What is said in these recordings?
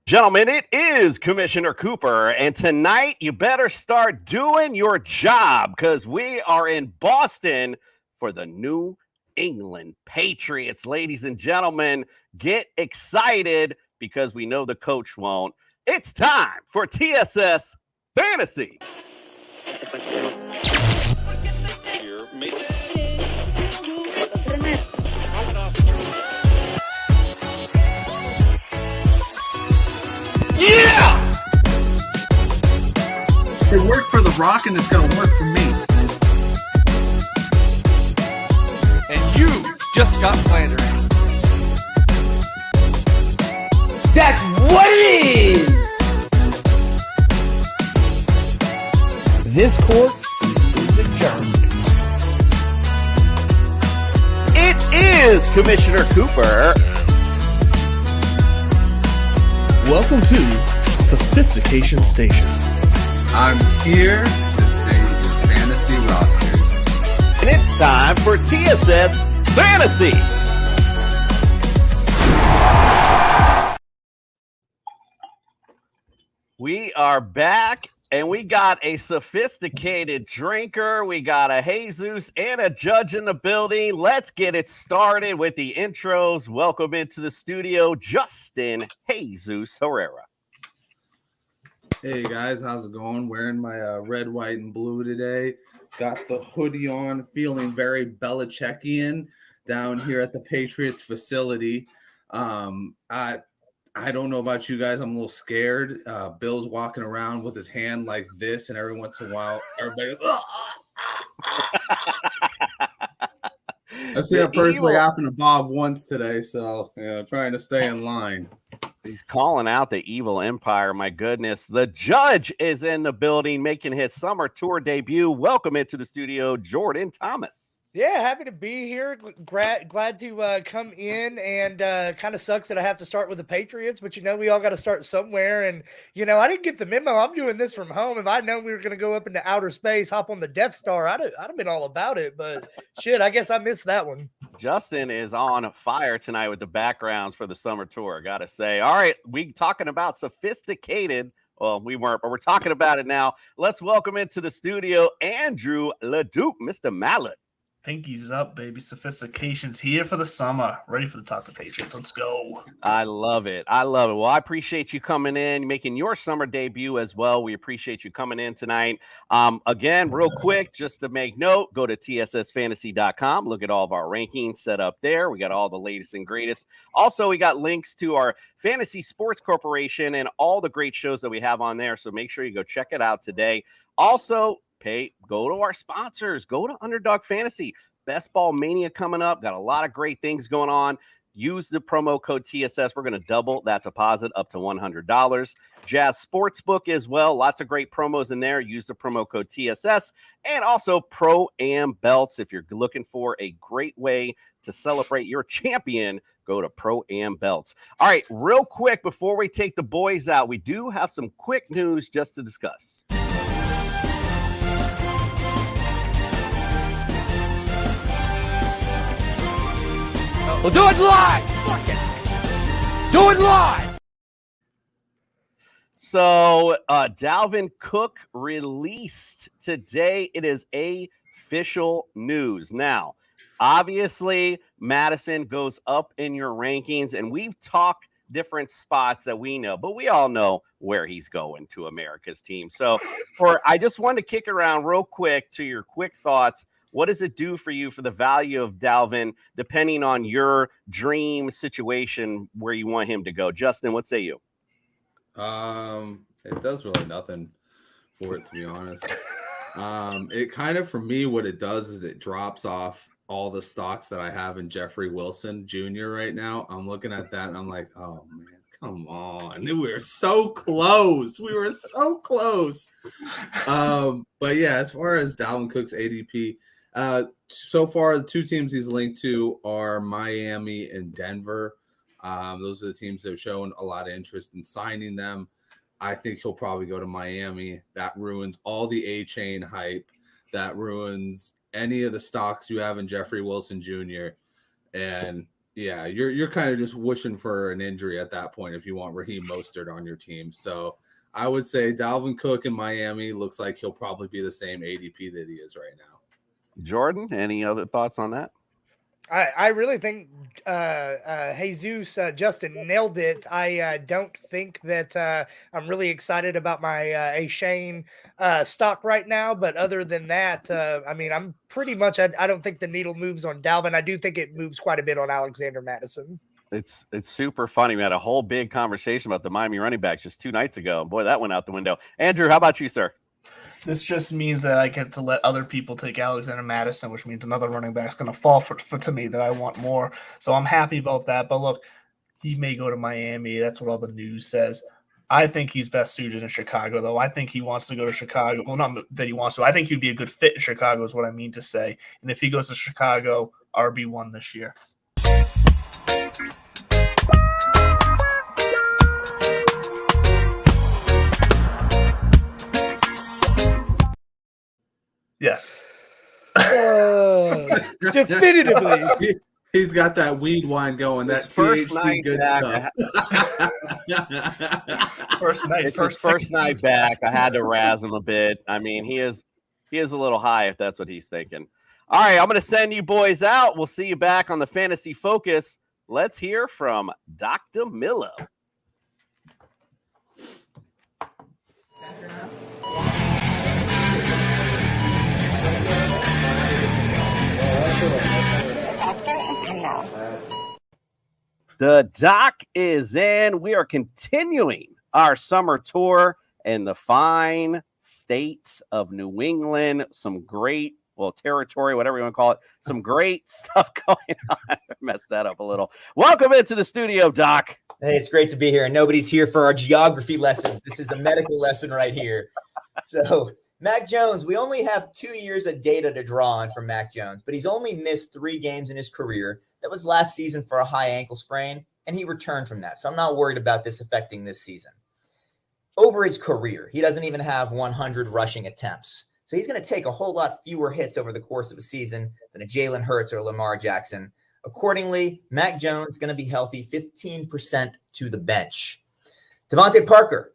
Gentlemen, it is Commissioner Cooper, and tonight you better start doing your job because we are in Boston for the New England Patriots. Ladies and gentlemen, get excited because we know the coach won't. It's time for TSS Fantasy. Yeah! It worked for The Rock and it's going to work for me. And you just got slandered. That's what it is! This court is adjourned. It is Commissioner Cooper. Welcome to Sophistication Station. I'm here to save your fantasy roster. And it's time for TSS Fantasy. We are back, and we got a sophisticated drinker. We got a Jesus and a judge in the building. Let's get it started with the intros. Welcome into the studio, Justin Jesus Herrera. Hey guys, how's it going? Wearing my red, white, and blue today. Got the hoodie on, feeling very Belichickian down here at the Patriots facility. I don't know about you guys. I'm a little scared. Bill's walking around with his hand like this, and every once in a while, everybody goes, I've seen it personally happen to Bob once today, so trying to stay in line. He's calling out the evil empire. My goodness. The judge is in the building making his summer tour debut. Welcome into the studio, Jordan Thomas. Yeah, happy to be here. Glad to come in, and kind of sucks that I have to start with the Patriots, but we all got to start somewhere. And I didn't get the memo. I'm doing this from home. If I'd known we were going to go up into outer space, hop on the Death Star, I'd have been all about it. But shit, I guess I missed that one. Justin is on fire tonight with the backgrounds for the summer tour. Gotta say, all right, we talking about sophisticated. Well, we weren't, but we're talking about it now. Let's welcome into the studio Andrew LeDuc, Mr. Mallet. Pinkies up, baby. Sophistication's here for the summer. Ready for the Talk of Patriots. Let's go. I love it. Well, I appreciate you coming in, making your summer debut as well. We appreciate you coming in tonight. Again, real quick, just to make note, go to tssfantasy.com. Look at all of our rankings set up there. We got all the latest and greatest. Also, we got links to our Fantasy Sports Corporation and all the great shows that we have on there. So make sure you go check it out today. Also, go to our sponsors. Go to Underdog Fantasy. Best Ball Mania coming up. Got a lot of great things going on. Use the promo code TSS. We're going to double that deposit up to $100. Jazz Sportsbook as well. Lots of great promos in there. Use the promo code TSS. And also Pro-Am Belts. If you're looking for a great way to celebrate your champion, go to Pro-Am Belts. All right, real quick, before we take the boys out, we do have some quick news just to discuss. We'll do it live. Fuck it. Do it live. So Dalvin Cook released today. It is official news. Now, obviously, Madison goes up in your rankings, and we've talked different spots that we know, but we all know where he's going to America's team. So I just wanted to kick around real quick to your quick thoughts. What does it do for you for the value of Dalvin, depending on your dream situation where you want him to go? Justin, what say you? It does really nothing for it, to be honest. It kind of, for me, what it does is it drops off all the stocks that I have in Jeffrey Wilson Jr. right now. I'm looking at that and I'm like, oh man, come on. We were so close. But yeah, as far as Dalvin Cook's ADP, so far the two teams he's linked to are Miami and Denver. Those are the teams that have shown a lot of interest in signing them. I think he'll probably go to Miami. That ruins all the A-chain hype. That ruins any of the stocks you have in Jeffrey Wilson Jr. And Yeah, you're kind of just wishing for an injury at that point if you want Raheem Mostert on your team. So I would say Dalvin Cook in Miami looks like he'll probably be the same ADP that he is right now. Jordan, any other thoughts on that? I really think Jesus Justin nailed it. I don't think that I'm really excited about my A Shane stock right now, but other than that, I mean, I'm pretty much. I don't think the needle moves on Dalvin. I do think it moves quite a bit on Alexander Madison. It's super funny. We had a whole big conversation about the Miami running backs just 2 nights ago. Boy, that went out the window. Andrew, how about you, sir? This just means that I get to let other people take Alexander Madison, which means another running back's going to fall for to me that I want more. So I'm happy about that. But look, he may go to Miami. That's what all the news says. I think he's best suited in Chicago, though. I think he wants to go to Chicago. Well, not that he wants to. I think he'd be a good fit in Chicago is what I mean to say. And if he goes to Chicago, RB1 this year. Yes. Definitively. He's got that weed wine going. That First THC night good back, stuff. It's his first night back. I had to razz him a bit. I mean, he is a little high if that's what he's thinking. All right, I'm going to send you boys out. We'll see you back on the Fantasy Focus. Let's hear from Dr. Miller. The doc is in. We are continuing our summer tour in the fine states of New England. Some great, territory, whatever you want to call it. Some great stuff going on. I messed that up a little. Welcome into the studio, Doc. Hey, it's great to be here. And nobody's here for our geography lessons. This is a medical lesson right here. So, Mac Jones, we only have 2 years of data to draw on from Mac Jones, but he's only missed 3 games in his career. That was last season for a high ankle sprain, and he returned from that. So I'm not worried about this affecting this season. Over his career, he doesn't even have 100 rushing attempts. So he's going to take a whole lot fewer hits over the course of a season than a Jalen Hurts or Lamar Jackson. Accordingly, Mac Jones is going to be healthy 15% to the bench. Devontae Parker.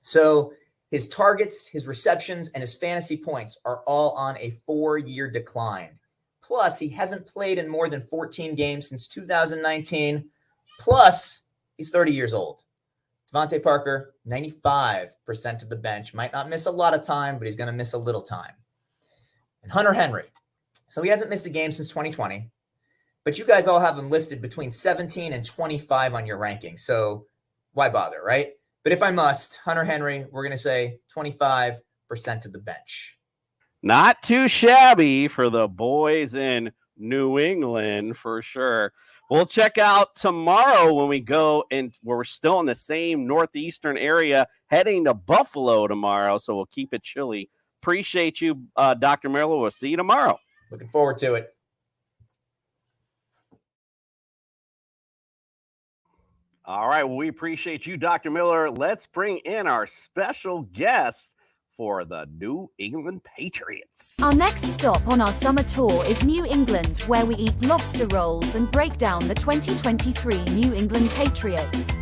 So his targets, his receptions, and his fantasy points are all on a 4-year decline. Plus, he hasn't played in more than 14 games since 2019. Plus, he's 30 years old. Devontae Parker, 95% of the bench. Might not miss a lot of time, but he's going to miss a little time. And Hunter Henry. So he hasn't missed a game since 2020. But you guys all have him listed between 17 and 25 on your ranking. So why bother, right? But if I must, Hunter Henry, we're going to say 25% of the bench. Not too shabby for the boys in New England, for sure. We'll check out tomorrow when we go and we're still in the same northeastern area, heading to Buffalo tomorrow. So we'll keep it chilly. Appreciate you, Dr. Miller. We'll see you tomorrow. Looking forward to it. All right. Well, we appreciate you, Dr. Miller. Let's bring in our special guest for the New England Patriots. Our next stop on our summer tour is New England, where we eat lobster rolls and break down the 2023 New England Patriots.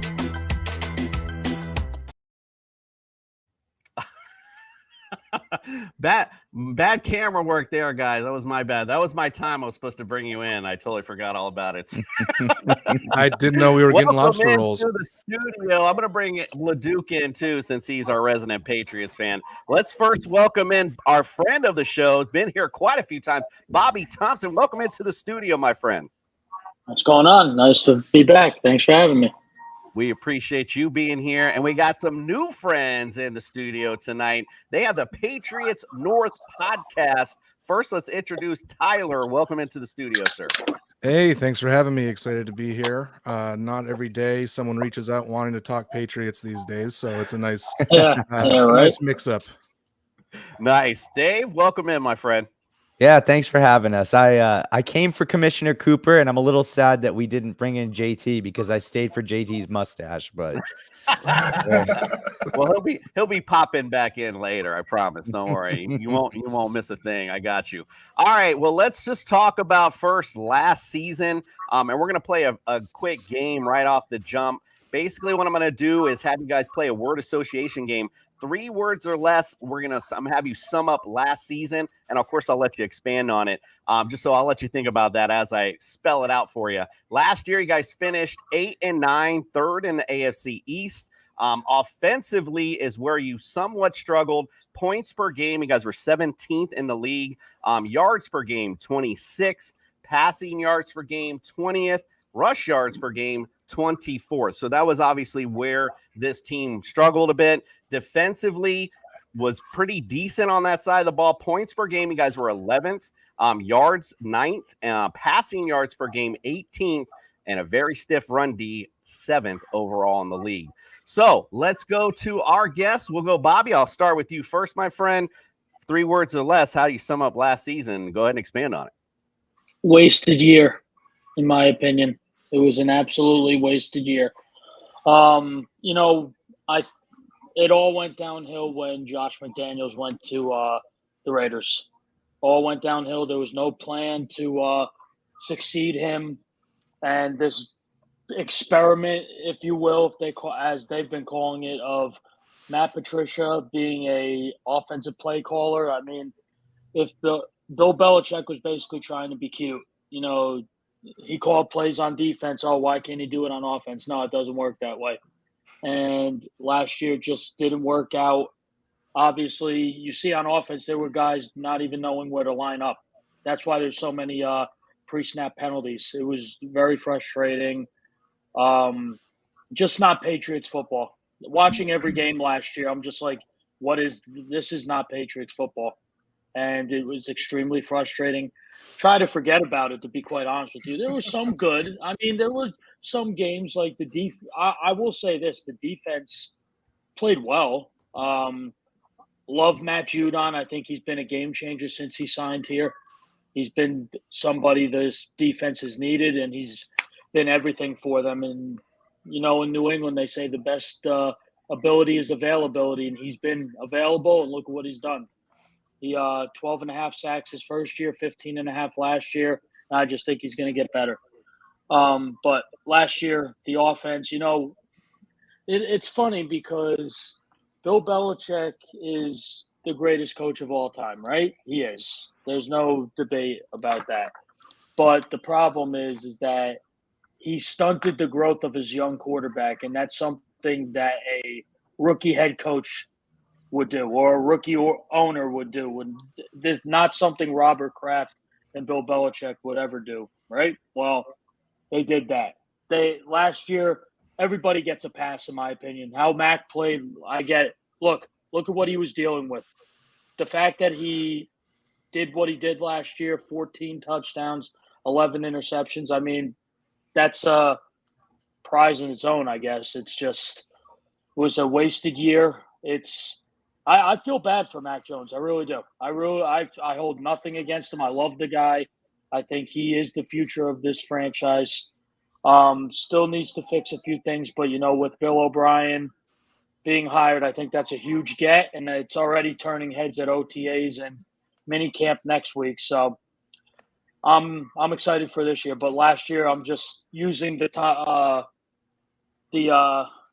Bad camera work there, guys. That was my bad. That was my time. I was supposed to bring you in. I totally forgot all about it. I didn't know we were getting lobster rolls. To the studio. I'm going to bring LeDuc in too, since he's our resident Patriots fan. Let's first welcome in our friend of the show. Been here quite a few times, Bobby Thompson. Welcome into the studio, my friend. What's going on? Nice to be back. Thanks for having me. We appreciate you being here. And we got some new friends in the studio tonight. They have the Patriots North podcast. First, let's introduce Tyler. Welcome into the studio, sir. Hey, thanks for having me. Excited to be here. Not every day someone reaches out wanting to talk Patriots these days, so it's a nice, it's a nice mix-up. Nice. Dave, welcome in, my friend. Yeah, thanks for having us. I came for Commissioner Cooper, and I'm a little sad that we didn't bring in JT because I stayed for JT's mustache. But well, he'll be popping back in later. I promise. Don't worry. You won't miss a thing. I got you. All right. Well, let's just talk about first last season. And we're gonna play a quick game right off the jump. Basically, what I'm gonna do is have you guys play a word association game. 3 words or less. I'm gonna have you sum up last season, and of course, I'll let you expand on it. Just so I'll let you think about that as I spell it out for you. Last year, you guys finished 8-9, third in the AFC East. Offensively is where you somewhat struggled. Points per game, you guys were 17th in the league. Yards per game, 26th. Passing yards per game, 20th. Rush yards per game, 24th. So that was obviously where this team struggled a bit. Defensively was pretty decent on that side of the ball. Points per game, you guys were 11th. Yards, 9th. Passing yards per game, 18th. And a very stiff run D, 7th overall in the league. So let's go to our guests. We'll go, Bobby. I'll start with you first, my friend. 3 words or less. How do you sum up last season? Go ahead and expand on it. Wasted year, in my opinion. It was an absolutely wasted year. It all went downhill when Josh McDaniels went to the Raiders. All went downhill. There was no plan to succeed him, and this experiment, if you will, as they've been calling it, of Matt Patricia being a offensive play caller. I mean, if Bill Belichick was basically trying to be cute, he called plays on defense. Oh, why can't he do it on offense? No, it doesn't work that way. And last year just didn't work out. Obviously, you see on offense, there were guys not even knowing where to line up. That's why there's so many pre-snap penalties. It was very frustrating. Just not Patriots football. Watching every game last year, I'm just like, this is not Patriots football. And it was extremely frustrating. Try to forget about it, to be quite honest with you. There was some good. I mean, there were some games like I will say this, the defense played well. Love Matt Judon. I think he's been a game changer since he signed here. He's been somebody this defense has needed, and he's been everything for them. And, in New England, they say the best ability is availability, and he's been available, and look at what he's done. He 12 and a half sacks his first year, 15 and a half last year. And I just think he's going to get better. But last year, the offense, it's funny because Bill Belichick is the greatest coach of all time, right? He is. There's no debate about that. But the problem is that he stunted the growth of his young quarterback, and that's something that a rookie head coach would do, or a rookie owner would do. And there's not something Robert Kraft and Bill Belichick would ever do, right? Well, they did that. Last year, everybody gets a pass, in my opinion. How Mac played, I get it. Look at what he was dealing with. The fact that he did what he did last year, 14 touchdowns, 11 interceptions. I mean, that's a prize in its own, I guess. It's just was a wasted year. I feel bad for Mac Jones. I really do. I hold nothing against him. I love the guy. I think he is the future of this franchise. Still needs to fix a few things, but with Bill O'Brien being hired, I think that's a huge get, and it's already turning heads at OTAs and mini camp next week. So I'm excited for this year. But last year, I'm just using the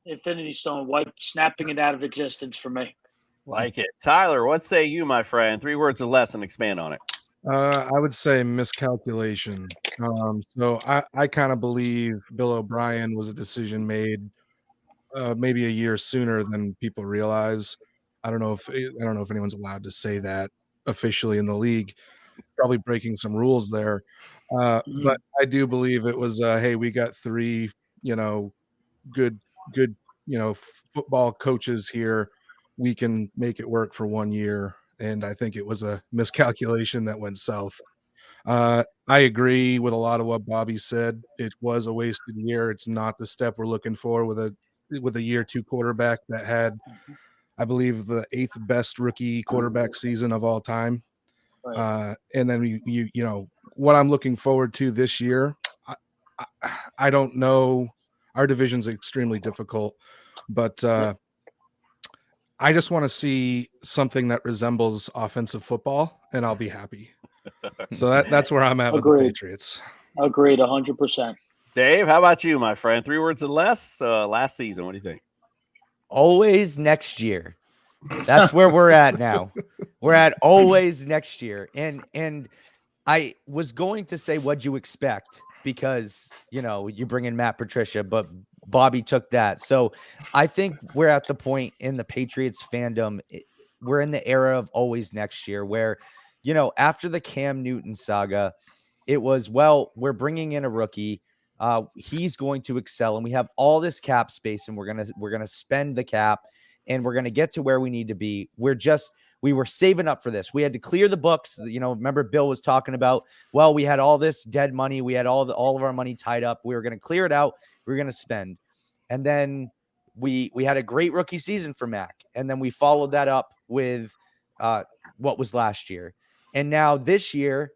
Infinity Stone, snapping it out of existence for me. Like it. Tyler, what say you, my friend? 3 words or less and expand on it. I would say miscalculation. So I kind of believe Bill O'Brien was a decision made maybe a year sooner than people realize. I don't know if anyone's allowed to say that officially in the league. Probably breaking some rules there. But I do believe it was hey, we got 3, good football coaches here. We can make it work for 1 year. And I think it was a miscalculation that went south. I agree with a lot of what Bobby said. It was a wasted year. It's not the step we're looking for with a year 2 quarterback that had, I believe, the 8th best rookie quarterback season of all time. And then you know what I'm looking forward to this year. I don't know. Our division's extremely difficult, but I just want to see something that resembles offensive football, and I'll be happy. So that's where I'm at with the Patriots. Agreed, 100%. Dave, how about you, my friend? 3 words or less. Last season, what do you think? Always next year. That's where we're at now. We're at always next year. And I was going to say, what'd you expect? Because, you know, you bring in Matt Patricia, but Bobby took that. So I think we're at the point in the Patriots fandom. We're in the era of always next year where, you know, after the Cam Newton saga, it was, well, we're bringing in a rookie. He's going to excel, and we have all this cap space, and we're gonna spend the cap, and we're gonna get to where we need to be. We were saving up for this. We had to clear the books. You know, remember Bill was talking about, well, we had all this dead money. We had all of our money tied up. We were going to clear it out. We were going to spend. And then we had a great rookie season for Mac. And then we followed that up with what was last year. And now this year,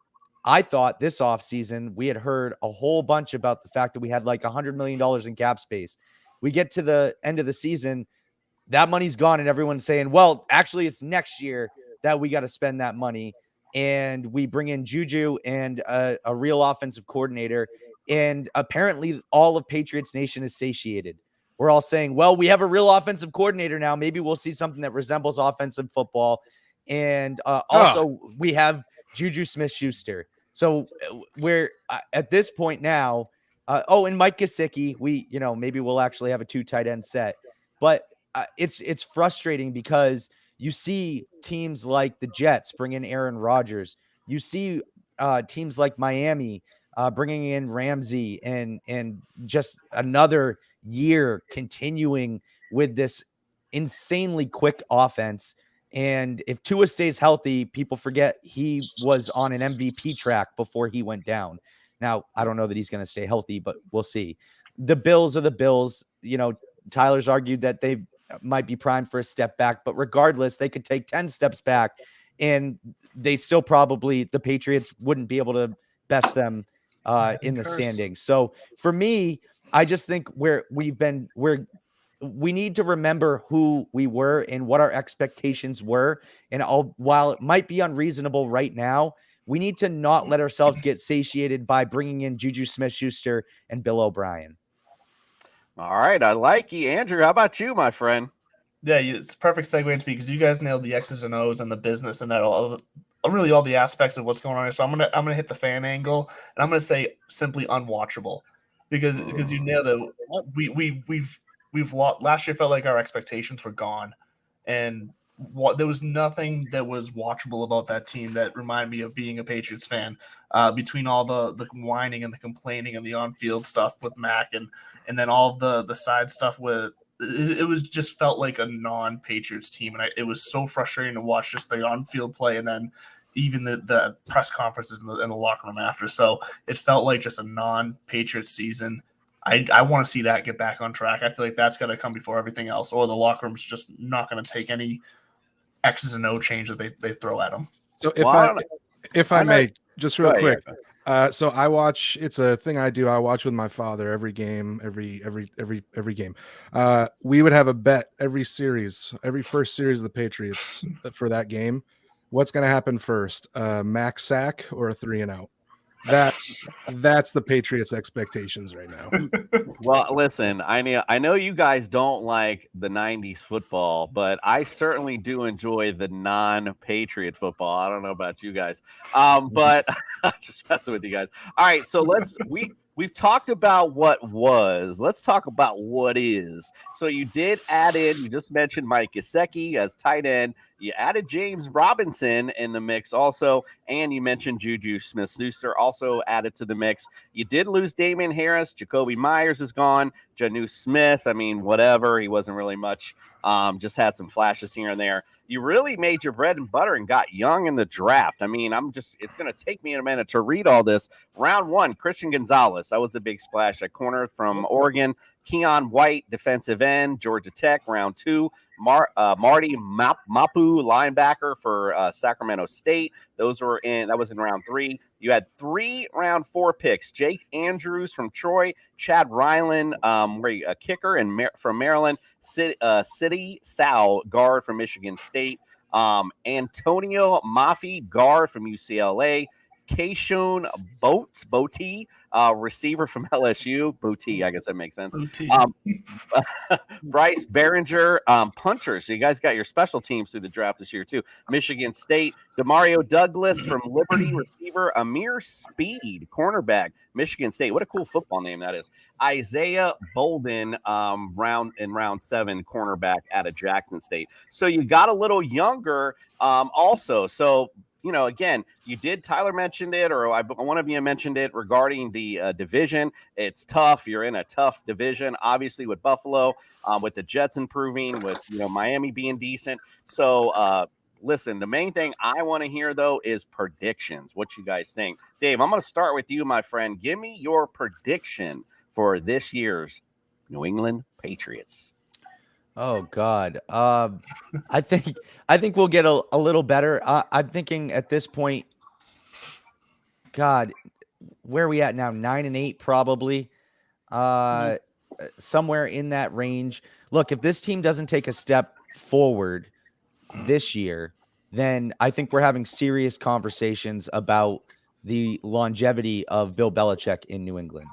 I thought this offseason, we had heard a whole bunch about the fact that we had like $100 million in cap space. We get to the end of the season, that money's gone, and everyone's saying, well, actually, it's next year that we got to spend that money. And we bring in Juju and a real offensive coordinator. And apparently all of Patriots Nation is satiated. We're all saying, well, we have a real offensive coordinator now. Maybe we'll see something that resembles offensive football. And also we have Juju Smith-Schuster. So we're at this point now. And Mike Gesicki, maybe we'll actually have a 2 tight end set. But it's frustrating because you see teams like the Jets bring in Aaron Rodgers. You see teams like Miami bringing in Ramsey and just another year continuing with this insanely quick offense. And if Tua stays healthy, people forget he was on an MVP track before he went down. Now, I don't know that he's going to stay healthy, but we'll see. The Bills are the Bills. You know, Tyler's argued that they might be primed for a step back, but regardless, they could take 10 steps back and they still the Patriots wouldn't be able to best them in the standings. So for me, I just think we need to remember who we were and what our expectations were. And while it might be unreasonable right now, we need to not let ourselves get satiated by bringing in Juju Smith-Schuster and Bill O'Brien. All right. I like you. Andrew, how about you, my friend? Yeah, it's a perfect segue into because you guys nailed the X's and O's and the business and really all the aspects of what's going on here. So I'm gonna hit the fan angle and I'm gonna say simply unwatchable because you nailed it. We've lost. Last year felt like our expectations were gone, and there was nothing that was watchable about that team that reminded me of being a Patriots fan. Between all the whining and the complaining and the on-field stuff with Mac and then all of the side stuff with it was just felt like a non-Patriots team, and it was so frustrating to watch just the on-field play and then even the press conferences in the locker room after. So it felt like just a non-Patriots season. I want to see that get back on track. I feel like that's got to come before everything else, or the locker room's just not going to take any X's and O change that they throw at them. So if I may, just real quick. So I watch. It's a thing I do. I watch with my father every game, every game. We would have a bet every first series of the Patriots for that game. What's going to happen first? Max sack or a 3-and-out? That's the Patriots' expectations right now. Well, listen, I know you guys don't like the 90s football, but I certainly do enjoy the non-Patriot football. I don't know about you guys, but I'm just messing with you guys. All right, so we've talked about what was. Let's talk about what is. So you did add in, you just mentioned Mike Gesicki as tight end. You added James Robinson in the mix also, and you mentioned Juju Smith-Schuster also added to the mix. You did lose Damian Harris. Jacoby Myers is gone. Jonnu Smith, I mean, whatever. He wasn't really much. Just had some flashes here and there. You really made your bread and butter and got young in the draft. I mean, it's going to take me a minute to read all this. Round 1, Christian Gonzalez. That was a big splash at corner from Oregon. Keon White, defensive end, Georgia Tech, round 2. Marty Mapu, linebacker for Sacramento State. That was in round 3. You had 3 round 4 picks. Jake Andrews from Troy, Chad Ryland, a kicker from Maryland, City Sal, guard from Michigan State, Antonio Mafi, guard from UCLA, Kayshawn Boaty, receiver from LSU. Boaty, I guess that makes sense. Bryce Behringer, punter. So you guys got your special teams through the draft this year too. Michigan State, Demario Douglas from Liberty, receiver. Amir Speed, cornerback, Michigan State. What a cool football name that is. Isaiah Bolden, round 7, cornerback out of Jackson State. So you got a little younger, also. So, again, you did. Tyler mentioned it, or one of you mentioned it regarding the division. It's tough. You're in a tough division, obviously, with Buffalo, with the Jets improving, with Miami being decent. So, listen, the main thing I want to hear, though, is predictions. What you guys think? Dave, I'm going to start with you, my friend. Give me your prediction for this year's New England Patriots. Oh God. I think we'll get a little better. I'm thinking at this point, God, where are we at now? 9-8, probably. Somewhere in that range. Look, if this team doesn't take a step forward this year, then I think we're having serious conversations about the longevity of Bill Belichick in New England,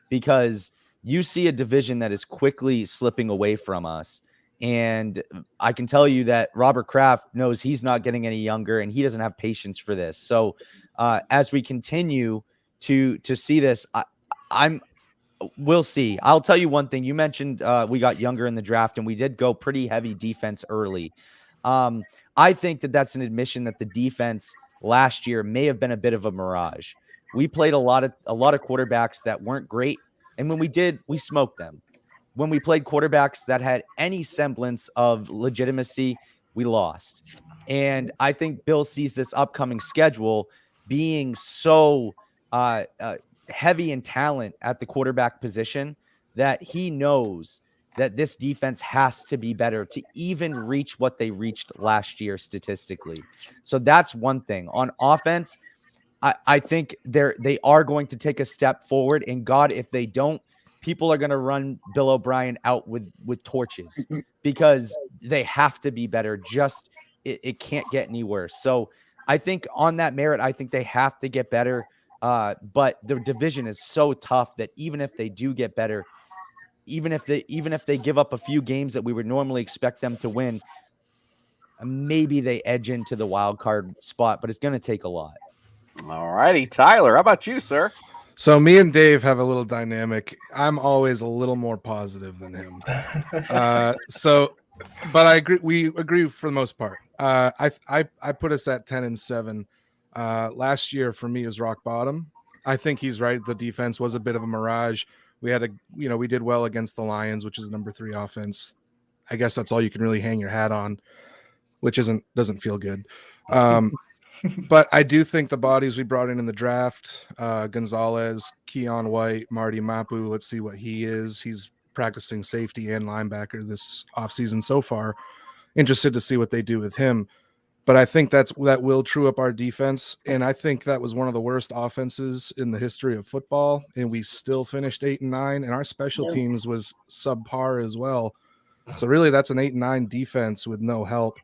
because you see a division that is quickly slipping away from us. And I can tell you that Robert Kraft knows he's not getting any younger, and he doesn't have patience for this. So as we continue to see this, we'll see. I'll tell you one thing. You mentioned we got younger in the draft, and we did go pretty heavy defense early. I think that's an admission that the defense last year may have been a bit of a mirage. We played a lot of quarterbacks that weren't great, and when we did, we smoked them. When we played quarterbacks that had any semblance of legitimacy, we lost. And I think Bill sees this upcoming schedule being so heavy in talent at the quarterback position that he knows that this defense has to be better to even reach what they reached last year statistically. So that's one thing. On offense, I think they are going to take a step forward. And God, if they don't, people are going to run Bill O'Brien out with torches, because they have to be better. It can't get any worse. So I think on that merit, I think they have to get better. But the division is so tough that even if they do get better, even if they give up a few games that we would normally expect them to win, maybe they edge into the wild card spot, but it's going to take a lot. All righty, Tyler, how about you, sir? So me and Dave have a little dynamic. I'm always a little more positive than him. But I agree. We agree for the most part. I put us at 10-7. Last year for me is rock bottom. I think he's right. The defense was a bit of a mirage. We did well against the Lions, which is number 3 offense. I guess that's all you can really hang your hat on, which doesn't feel good. But I do think the bodies we brought in the draft, Gonzalez, Keon White, Marty Mapu, let's see what he is. He's practicing safety and linebacker this offseason so far. Interested to see what they do with him. But I think that will true up our defense. And I think that was one of the worst offenses in the history of football. And we still finished 8-9. And our special teams was subpar as well. So really that's an 8-9 defense with no help.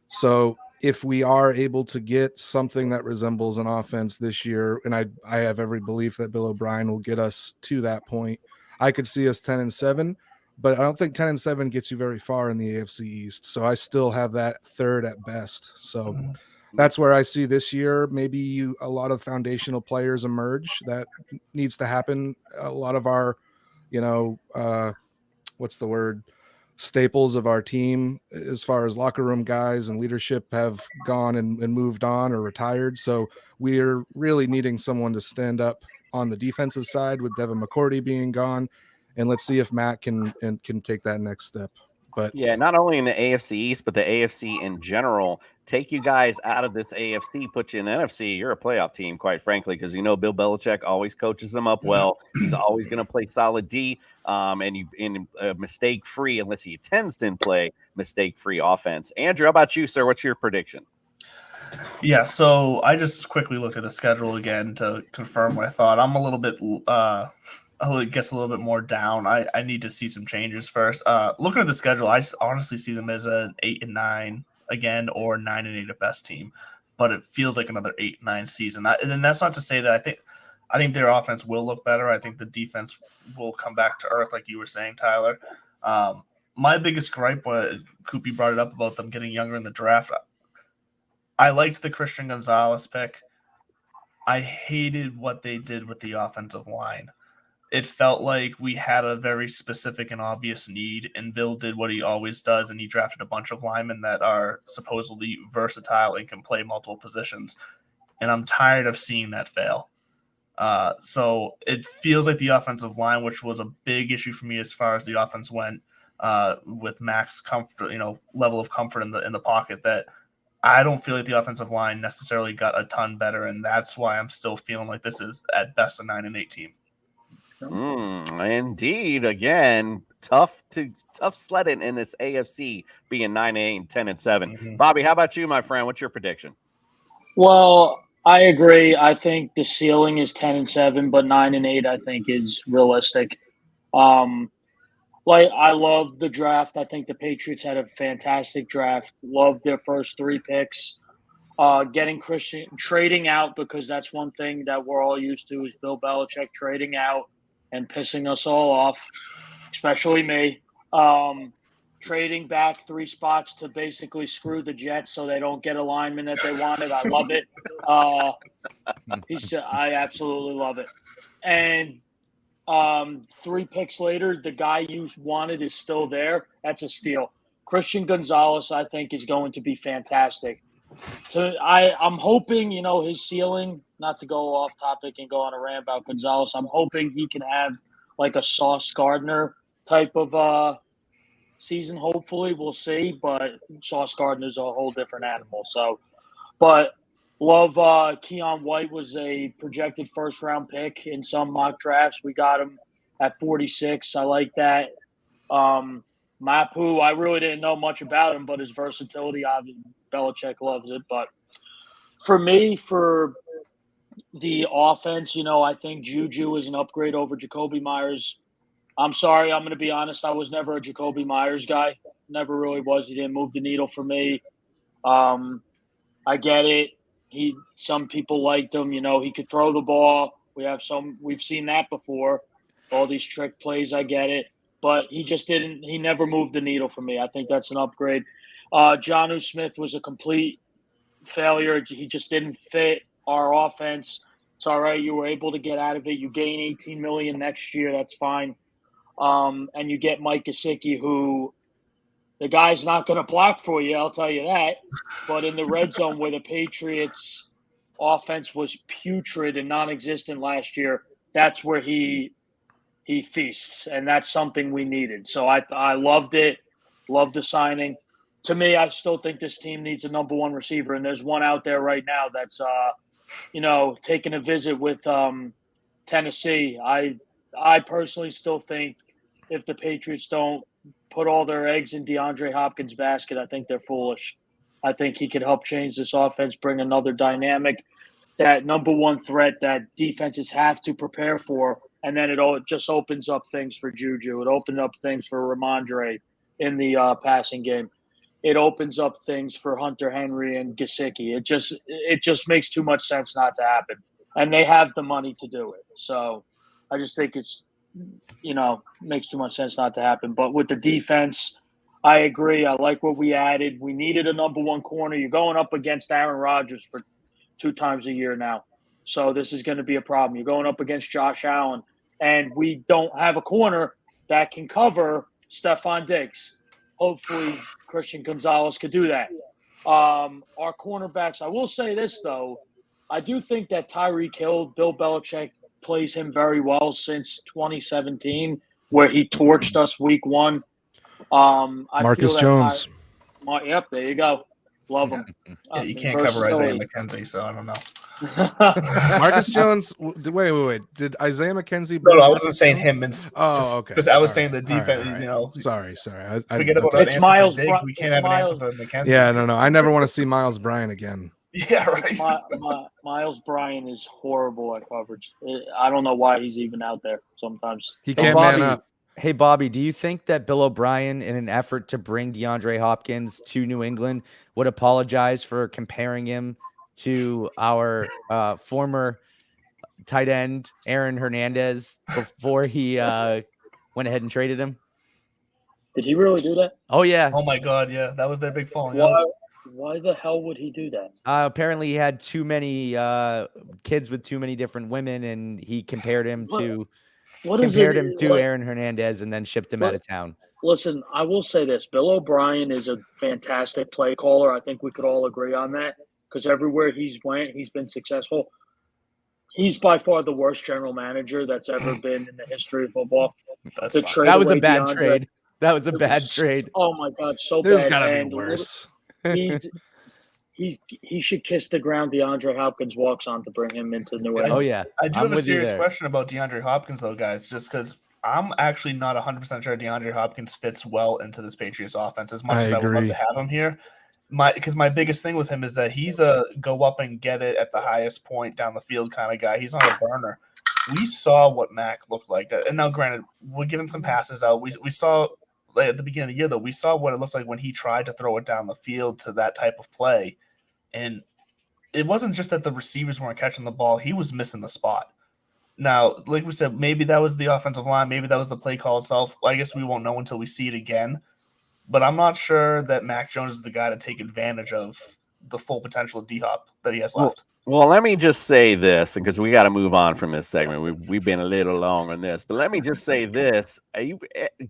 So if we are able to get something that resembles an offense this year, and I have every belief that Bill O'Brien will get us to that point, I could see us 10-7, but I don't think 10-7 gets you very far in the AFC East. So I still have that 3rd at best. So that's where I see this year. Maybe a lot of foundational players emerge. That needs to happen. A lot of our, staples of our team as far as locker room guys and leadership have gone and moved on or retired. So we're really needing someone to stand up on the defensive side with Devin McCourty being gone. And let's see if Matt can take that next step. But yeah, not only in the AFC East, but the AFC in general. take you guys out of this AFC, put you in the NFC, you're a playoff team, quite frankly, because Bill Belichick always coaches them up well. He's always going to play solid D, and mistake-free, unless he intends to play mistake-free offense. Andrew, how about you, sir? What's your prediction? Yeah, so I just quickly looked at the schedule again to confirm what I thought. I'm a little bit, I guess a little bit more down. I need to see some changes first. Looking at the schedule, I honestly see them as an 8-9 again, or 9-8 at best team, but it feels like another 8-9 season. And that's not to say that I think their offense will look better. I think the defense will come back to earth, like you were saying, Tyler. My biggest gripe was Koopy brought it up about them getting younger in the draft. I liked the Christian Gonzalez pick. I hated what they did with the offensive line. It felt like we had a very specific and obvious need, and Bill did what he always does, and he drafted a bunch of linemen that are supposedly versatile and can play multiple positions. And I'm tired of seeing that fail. So it feels like the offensive line, which was a big issue for me as far as the offense went, with Mac's comfort, level of comfort in the pocket, that I don't feel like the offensive line necessarily got a ton better, and that's why I'm still feeling like this is at best a 9-8 team. Indeed. Again, tough sledding in this AFC, being 9-8 and 10-7. Bobby, how about you, my friend? What's your prediction? Well, I agree. I think the ceiling is 10-7, but 9-8 I think is realistic. I love the draft. I think the Patriots had a fantastic draft. Loved their first 3 picks. Getting Christian, trading out, because that's one thing that we're all used to, is Bill Belichick trading out and pissing us all off, especially me. Trading back 3 spots to basically screw the Jets so they don't get a lineman that they wanted. I love it. I absolutely love it. And 3 picks later, the guy you wanted is still there. That's a steal. Christian Gonzalez, I think, is going to be fantastic. So I'm hoping, his ceiling, not to go off topic and go on a rant about Gonzalez, I'm hoping he can have like a Sauce Gardner type of season. Hopefully, we'll see. But Sauce Gardner's a whole different animal. So, but love Keon White was a projected first-round pick in some mock drafts. We got him at 46. I like that. Mapu, I really didn't know much about him, but his versatility, obviously, Belichick loves it. But for me, for the offense, I think Juju is an upgrade over Jacoby Myers. I'm sorry, I'm going to be honest. I was never a Jacoby Myers guy. Never really was. He didn't move the needle for me. I get it. Some people liked him. He could throw the ball. We've seen that before. All these trick plays, I get it. But he never moved the needle for me. I think that's an upgrade. Jonnu Smith was a complete failure. He just didn't fit our offense. It's all right. You were able to get out of it. You gain $18 million next year. That's fine. And you get Mike Gesicki, who the guy's not going to block for you, I'll tell you that. But in the red zone, where the Patriots' offense was putrid and non-existent last year, that's where he feasts, and that's something we needed. So I loved it, loved the signing. To me, I still think this team needs a number 1 receiver, and there's one out there right now that's, taking a visit with Tennessee. I personally still think if the Patriots don't put all their eggs in DeAndre Hopkins' basket, I think they're foolish. I think he could help change this offense, bring another dynamic, that number 1 threat that defenses have to prepare for. And then it just opens up things for Juju. It opened up things for Ramondre in the passing game. It opens up things for Hunter Henry and Gesicki. It just makes too much sense not to happen. And they have the money to do it. So I just think it's, makes too much sense not to happen. But with the defense, I agree. I like what we added. We needed a number 1 corner. You're going up against Aaron Rodgers for 2 times a year now. So this is going to be a problem. You're going up against Josh Allen. And we don't have a corner that can cover Stephon Diggs. Hopefully, Christian Gonzalez could do that. Our cornerbacks, I will say this, though. I do think that Tyreek Hill, Bill Belichick plays him very well since 2017, where he torched us week 1. Marcus Jones. Yep, there you go. Love him. Yeah, you can't cover Isaiah McKenzie, so I don't know. Marcus Jones. Wait. Did Isaiah McKenzie? No, I wasn't saying him. Okay. Because I was saying the defense. All right. You know, Sorry. Forget about that answer for Diggs. We can't have an answer for McKenzie. Yeah, no. I never want to see Miles Bryant again. Yeah, right. Miles Bryant is horrible at coverage. I don't know why he's even out there sometimes. He can't man up. Hey, Bobby, do you think that Bill O'Brien, in an effort to bring DeAndre Hopkins to New England, would apologize for comparing him to our former tight end, Aaron Hernandez, before he went ahead and traded him? Did he really do that? Oh, yeah. Oh, my God, yeah. That was their big falling out. Why the hell would he do that? Apparently, he had too many kids with too many different women, and he compared him to Aaron Hernandez and then shipped him out of town. Listen, I will say this. Bill O'Brien is a fantastic play caller. I think we could all agree on that because everywhere he's went, he's been successful. He's by far the worst general manager that's ever been in the history of football. That was a bad trade. That was a bad trade. Oh, my God, so bad. There's got to be worse. He should kiss the ground DeAndre Hopkins walks on to bring him into New England. Oh, yeah. I do have a serious question about DeAndre Hopkins, though, guys, just because I'm actually not 100% sure DeAndre Hopkins fits well into this Patriots offense as much as I would love to have him here. Because my biggest thing with him is that he's a go up and get it at the highest point down the field kind of guy. He's not a burner. We saw what Mac looked like. And now, granted, we're giving some passes out. We saw at the beginning of the year, though, we saw what it looked like when he tried to throw it down the field to that type of play. And it wasn't just that the receivers weren't catching the ball. He was missing the spot. Now, like we said, maybe that was the offensive line. Maybe that was the play call itself. I guess we won't know until we see it again. But I'm not sure that Mac Jones is the guy to take advantage of the full potential of D-Hop that he has left. Well, let me just say this, because we got to move on from this segment. We've been a little long on this, but let me just say this. You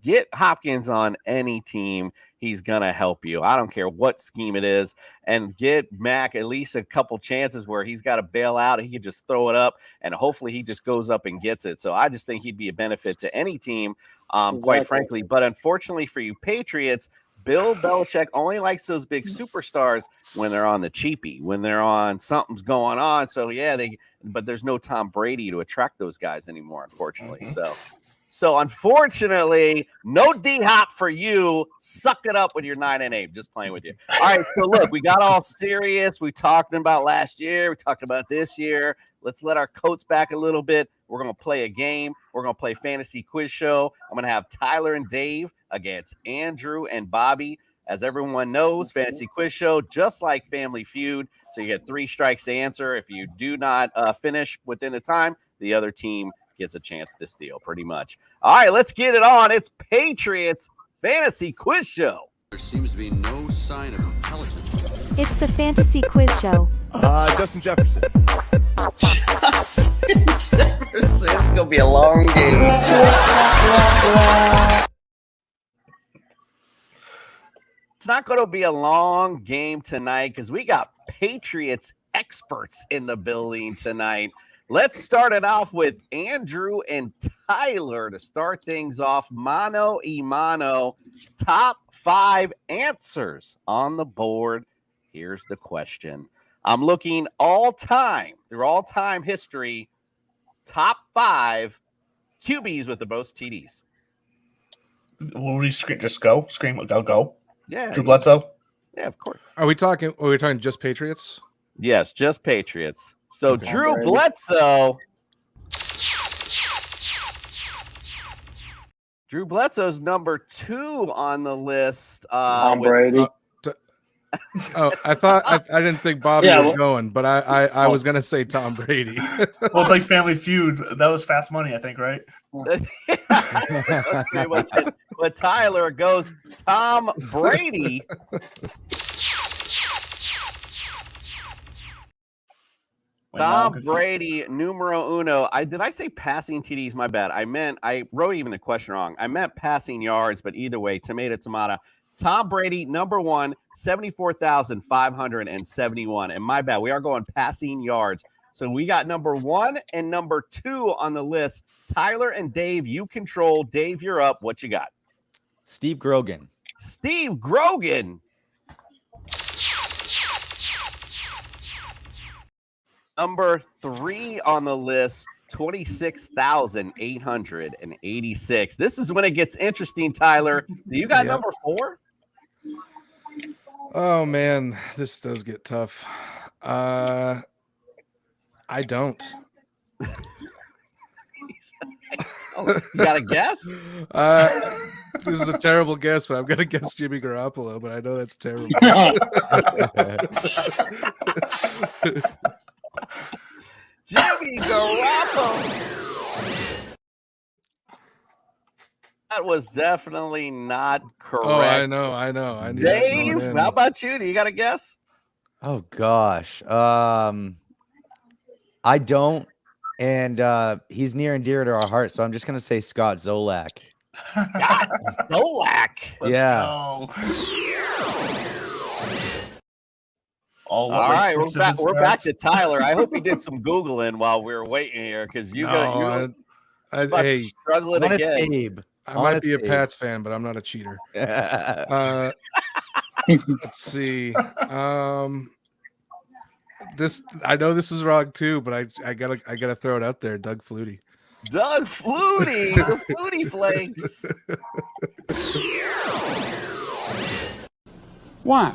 get Hopkins on any team, he's going to help you. I don't care what scheme it is. And get Mac at least a couple chances where he's got to bail out. He can just throw it up, and hopefully he just goes up and gets it. So I just think he'd be a benefit to any team, quite frankly. But unfortunately for you Patriots, Bill Belichick only likes those big superstars when they're on the cheapie, when they're on something's going on. So yeah, but there's no Tom Brady to attract those guys anymore, unfortunately. So unfortunately, no D-Hop for you. Suck it up with your 9-8. Just playing with you. All right, so look, we got all serious. We talked about last year. We talked about this year. Let's let our coats back a little bit. We're going to play a game. We're going to play Fantasy Quiz Show. I'm going to have Tyler and Dave against Andrew and Bobby. As everyone knows, Fantasy Quiz Show, just like Family Feud. So you get 3 strikes to answer. If you do not finish within the time, the other team gets a chance to steal, pretty much. All right, let's get it on. It's Patriots Fantasy Quiz Show. There seems to be no sign of intelligence. It's the Fantasy Quiz Show. Justin Jefferson. Justin Jefferson. It's going to be a long game. It's not going to be a long game tonight because we got Patriots experts in the building tonight. Let's start it off with Andrew and Tyler to start things off. Mano y mano. Top 5 answers on the board. Here's the question. I'm looking through all-time history, top 5 QBs with the most TDs. Will we just go? Scream, go. Yeah. Drew Bledsoe? Yeah, of course. Are we talking just Patriots? Yes, just Patriots. So okay. Drew Bledsoe. Drew Bledsoe's number 2 on the list. Tom Brady. I thought I didn't think Bobby was going, but I was gonna say Tom Brady. Well, it's like Family Feud. That was Fast Money, I think, right? Okay, but Tyler goes Tom Brady. Tom Brady, numero uno. Did I say passing TDs? My bad. I wrote even the question wrong. I meant passing yards, but either way, tomato. Tom Brady, number 1, 74,571. And my bad, we are going passing yards. So we got number 1 and number 2 on the list. Tyler and Dave, you control. Dave, you're up. What you got? Steve Grogan. Steve Grogan. Number 3 on the list, 26,886. This is when it gets interesting, Tyler. Do you got Yep. number 4? Oh man, this does get tough. I don't. You got a guess? This is a terrible guess, but I'm gonna guess Jimmy Garoppolo, but I know that's terrible. Jimmy Garoppolo. That was definitely not correct. Oh, I know. I knew that going Dave, in. how about you? Do you got a guess? Oh gosh. I don't, and he's near and dear to our heart, so I'm just gonna say Scott Zolak. Scott Zolak. Let's go. All right, we're back to Tyler. I hope you did some Googling while we were waiting here because you're Hey, struggling Honest again. Abe. I might be a Pats fan, but I'm not a cheater. Let's see. This I know this is wrong too, but I gotta throw it out there. Doug Flutie. Doug Flutie, the Flutie Flakes. Why?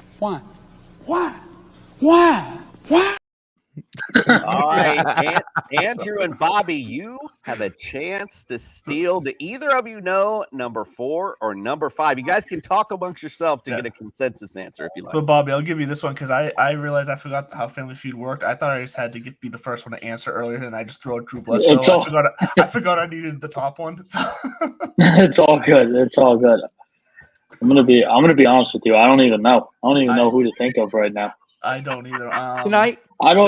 All right, Andrew and Bobby, you have a chance to steal. Do either of you know number 4 or number 5? You guys can talk amongst yourself to get a consensus answer if you like. So, Bobby, I'll give you this one because I realized I forgot how Family Feud worked. I thought I just had to be the first one to answer earlier, and I just threw out Drew Bledsoe. I forgot I needed the top one. It's all good. It's all good. I'm gonna be honest with you. I don't even know. I don't even know who to think of right now. I don't either. Can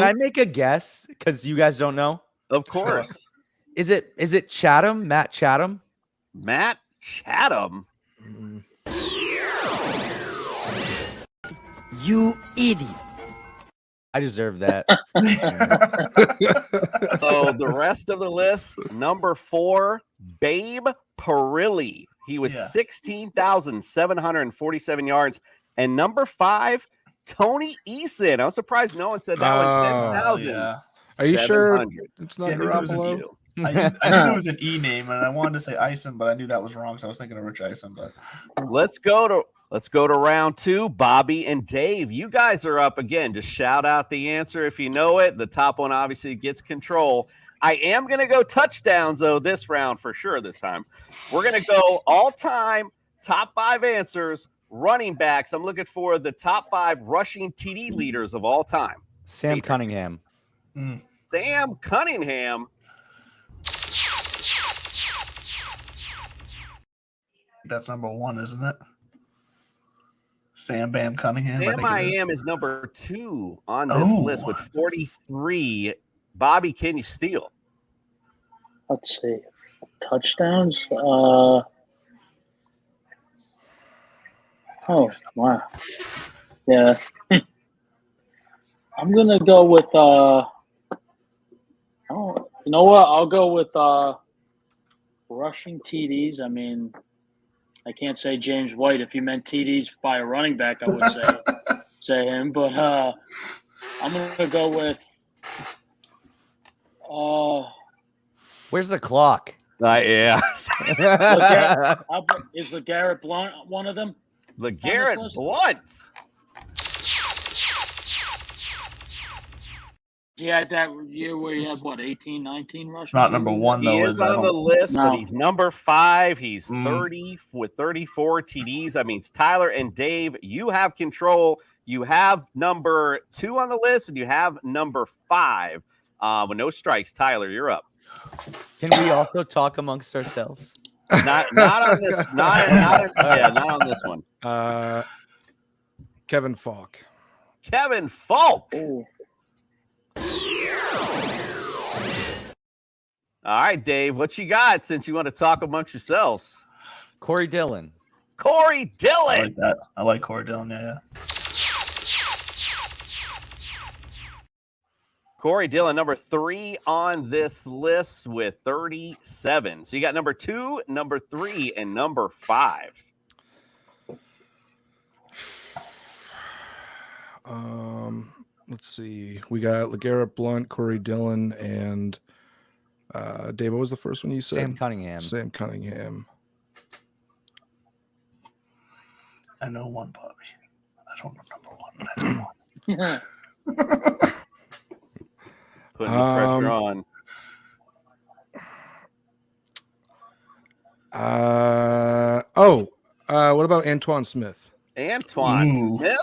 I make a guess? Because you guys don't know. Of course. Is it Chatham? Matt Chatham? Matt Chatham. You idiot. I deserve that. So the rest of the list, number 4, Babe Parilli. He was 16,747 yards. And number 5, Tony Eason. I was surprised no one said that one. 10,000. Yeah. Are you sure it's not Garoppolo? I knew there was an E name, and I wanted to say Ison, but I knew that was wrong, so I was thinking of Rich Ison. But Let's go to round 2. Bobby and Dave, you guys are up again. Just shout out the answer if you know it. The top one obviously gets control. I am going to go touchdowns, though, this round for sure this time. We're going to go all-time top 5 answers, running backs. I'm looking for the top 5 rushing TD leaders of all time. Sam Cunningham. Sam Cunningham. that's number 1, isn't it? Sam Bam Cunningham. Sam I am is number 2 on this list with 43. Bobby, can you steal? Let's see. Touchdowns? Oh, wow. Yeah. I'm going to go with you know what? I'll go with rushing TDs. I mean, I can't say James White. If you meant TDs by a running back, I would say him. But I'm going to go with Where's the clock? Yeah. Is LeGarrette Blount one of them? LeGarrette Blount. He had that year where he had, 18, 19 rushes? It's not number 1, though. He is on the list, No. but he's number 5. He's 30 with 34 TDs. That means Tyler and Dave, you have control. You have number 2 on the list, and you have number 5. With no strikes, Tyler, you're up. Can we also talk amongst ourselves? Not on this. Not on this one. Kevin Falk. Kevin Falk. Ooh. All right, Dave, what you got since you want to talk amongst yourselves? Corey Dillon. Corey Dillon. I like that. I like Corey Dillon, yeah. Corey Dillon, number 3 on this list with 37. So you got number 2, number 3, and number 5. let's see. We got LeGarrette Blount, Corey Dillon, and Dave, what was the first one you said? Sam Cunningham. Sam Cunningham. I know one, Bobby. I don't remember one, but I know one. Putting the pressure on. What about Antoine Smith? Antoine Smith?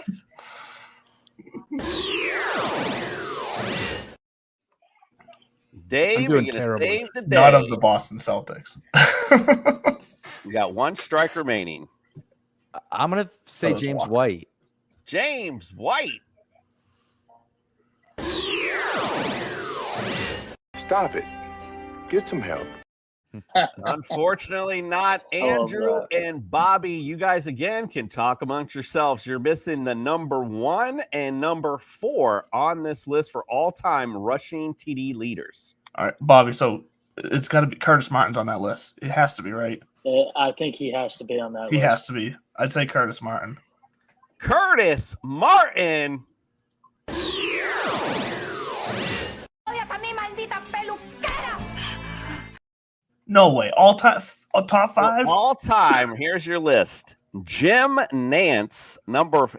Dave, are you going to save the day? Not of the Boston Celtics. We got one strike remaining. I'm going to say James White. James White. Stop it. Get some help. Unfortunately, not Andrew and Bobby. You guys again can talk amongst yourselves. You're missing the number 1 and number 4 on this list for all-time rushing TD leaders. All right, Bobby. So it's got to be Curtis Martin's on that list. It has to be, right? I think he has to be on that list. He has to be. I'd say Curtis Martin. Curtis Martin. No way. All time, top 5? All time. Here's your list. Jim Nance,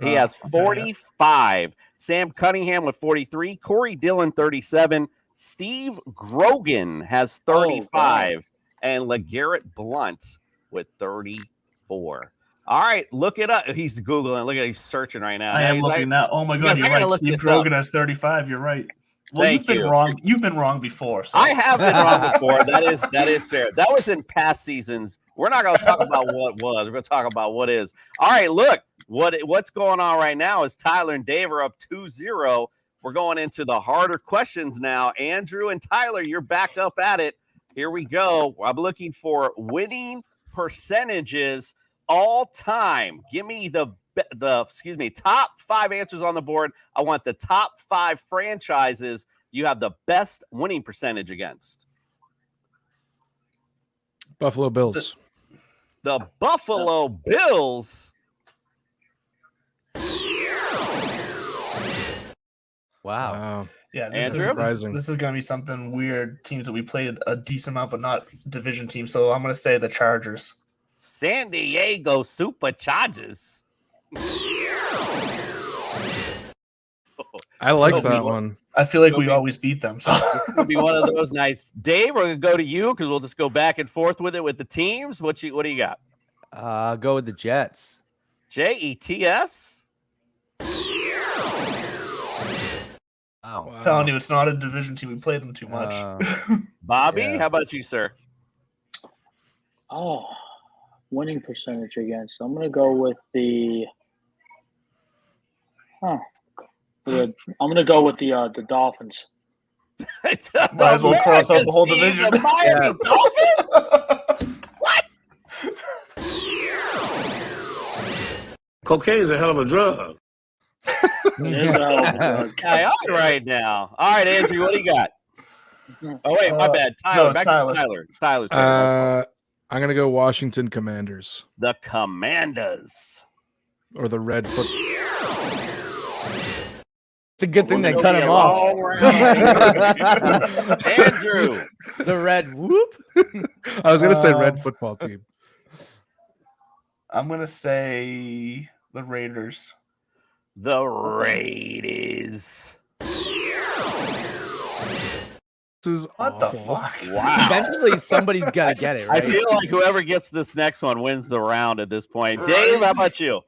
he has 45. Sam Cunningham with 43. Corey Dillon, 37. Steve Grogan has 35. And LeGarrette Blount with 34. All right, look it up. He's Googling. Look at he's searching right now. I am looking now. Oh my God, you're right. Steve Grogan has 35. You're right. Well, you've been wrong. You've been wrong before. So. I have been wrong before. That is fair. That was in past seasons. We're not going to talk about what was. We're going to talk about what is. All right, look. What's going on right now is Tyler and Dave are up 2-0. We're going into the harder questions now. Andrew and Tyler, you're back up at it. Here we go. I'm looking for winning percentages all time. Give me the top 5 answers on the board. I want the top 5 franchises you have the best winning percentage against. Buffalo Bills. The Buffalo Bills. Wow. Yeah, this is going to be something weird. Teams that we played a decent amount, but not division teams. So I'm going to say the Chargers. San Diego Superchargers. I like that one. I feel like we always beat them. So this could be one of those nights. Dave, we're gonna go to you because we'll just go back and forth with it with the teams. What do you got? Go with the Jets. Jets. Wow. I'm telling you, it's not a division team. We played them too much. Bobby, how about you, sir? Oh, winning percentage against. I'm gonna go with the. I'm gonna go with the Dolphins. Might as well cross out the whole division. The Miami Dolphins? What? Cocaine is a hell of a drug. It is a hell of a drug. Right now. All right, Andrew, what do you got? Oh wait, my bad. Tyler, no, back Tyler. to Tyler. Tyler. I'm gonna go Washington Commanders. The Commanders. Or the Red Foot. It's a good thing they cut him off. Andrew. The Red Whoop. I was gonna say Red Football Team. I'm gonna say the Raiders. The Raiders. This is what awful. the fuck? Wow. Eventually, somebody's got to get it, right? I feel like whoever gets this next one wins the round at this point. Dave, how about you?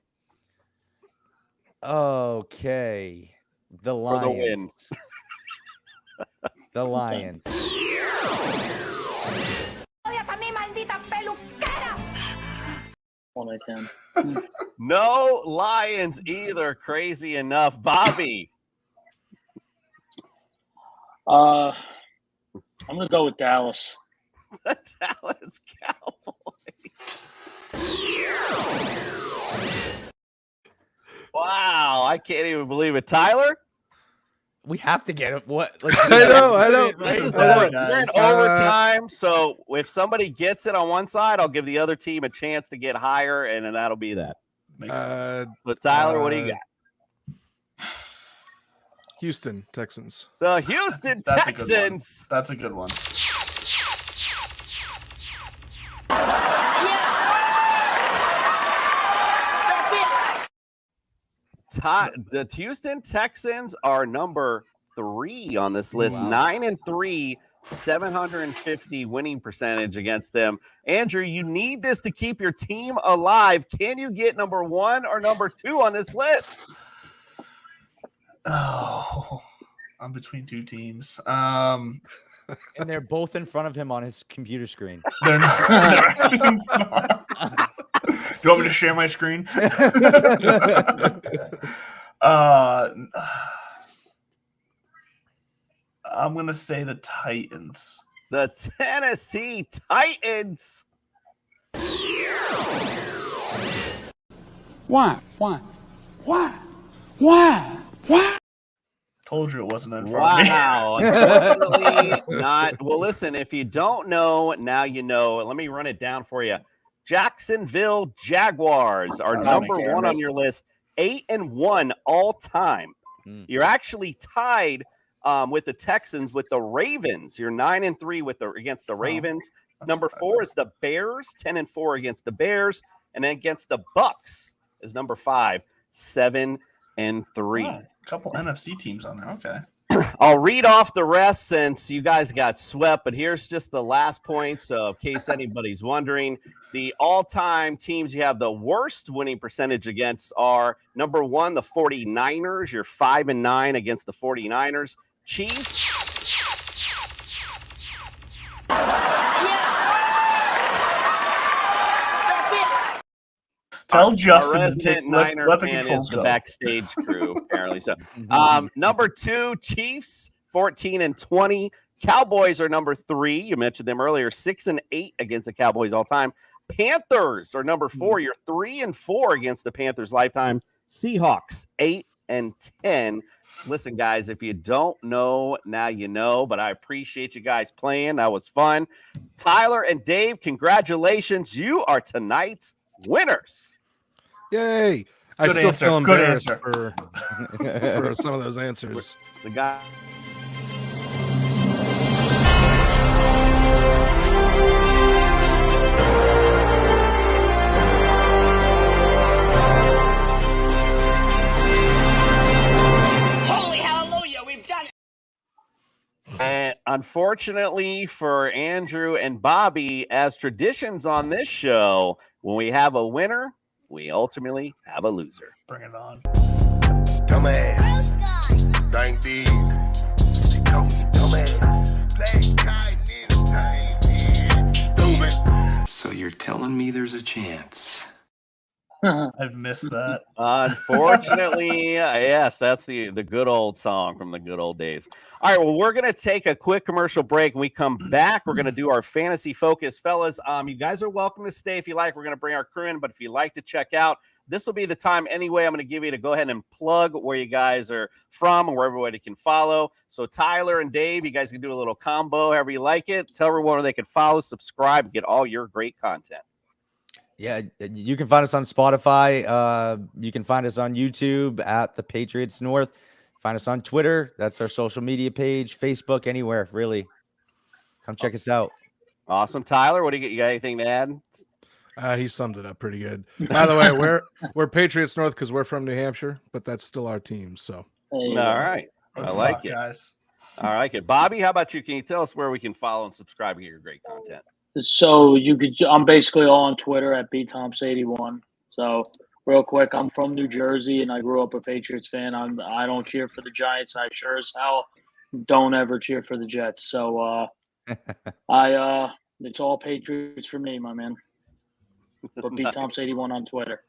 Okay. The Lions. For the win. The Lions. No Lions either. Crazy enough. Bobby. I'm gonna go with Dallas. The Dallas Cowboys. Wow, I can't even believe it. Tyler? We have to get it. What? Like, I know. This is we're in overtime, so if somebody gets it on one side, I'll give the other team a chance to get higher, and then that'll be that. Makes sense. So, Tyler, what do you got? Houston Texans. The Houston That's a good one. Texans. That's a good one. The Houston Texans are number 3 on this list. Wow. 9-3, 750 winning percentage against them. Andrew, you need this to keep your team alive. Can you get number 1 or number 2 on this list? Oh, I'm between two teams. And they're both in front of him on his computer screen. They're not. Do you want me to share my screen? I'm going to say the Titans. The Tennessee Titans. Why? Told you it wasn't in front of me. Wow. Unfortunately, not. Well, listen, if you don't know, now you know. Let me run it down for you. Jacksonville Jaguars are number 1 on your list, 8-1 all time. You're actually tied with the Texans with the Ravens. You're 9-3 against the Ravens. Number 4 is the Bears, 10-4 against the Bears, and then against the Bucks is number 5, 7-3. A couple NFC teams on there. Okay. I'll read off the rest since you guys got swept, but here's just the last points in case anybody's wondering. The all-time teams you have the worst winning percentage against are number 1, the 49ers. You're 5-9 against the 49ers. Chiefs. Tell Justin to take let the controls the go. backstage crew, apparently. So, number 2, Chiefs, 14-20. Cowboys are number 3. You mentioned them earlier, 6-8 against the Cowboys all time. Panthers are number 4. You're 3-4 against the Panthers lifetime. Seahawks, 8-10. Listen, guys, if you don't know, now you know, but I appreciate you guys playing. That was fun. Tyler and Dave, congratulations. You are tonight's winners. Yay! I Good still answer. feel Good embarrassed answer. for some of those answers. The guy. Holy hallelujah, we've done it. And unfortunately for Andrew and Bobby, as traditions on this show, when we have a winner, we ultimately have a loser. Bring it on. Dumbass. Thank these. They call me dumbass. Play kind entertainment. Stupid. So you're telling me there's a chance? I've missed that. Unfortunately, yes, that's the good old song from the good old days. All right, well, we're going to take a quick commercial break. When we come back, we're going to do our fantasy focus. Fellas, you guys are welcome to stay if you like. We're going to bring our crew in, but if you like to check out, this will be the time anyway. I'm going to give you to go ahead and plug where you guys are from and where everybody can follow. So Tyler and Dave, you guys can do a little combo, however you like it. Tell everyone where they can follow, subscribe, get all your great content. Yeah, you can find us on Spotify. You can find us on YouTube at the Patriots North. Find us on Twitter. That's our social media page. Facebook, anywhere, really. Come check us out. Awesome. Tyler, what do you get? You got anything to add? He summed it up pretty good. By the way, we're Patriots North because we're from New Hampshire, but that's still our team. So, all right. Let's I like talk, it. guys. I like it. Bobby, how about you? Can you tell us where we can follow and subscribe and get your great content? So I'm basically all on Twitter at btomps81. So real quick, I'm from New Jersey and I grew up a Patriots fan. I don't cheer for the Giants. I sure as hell don't ever cheer for the Jets. So it's all Patriots for me, my man. But btomps81 on Twitter.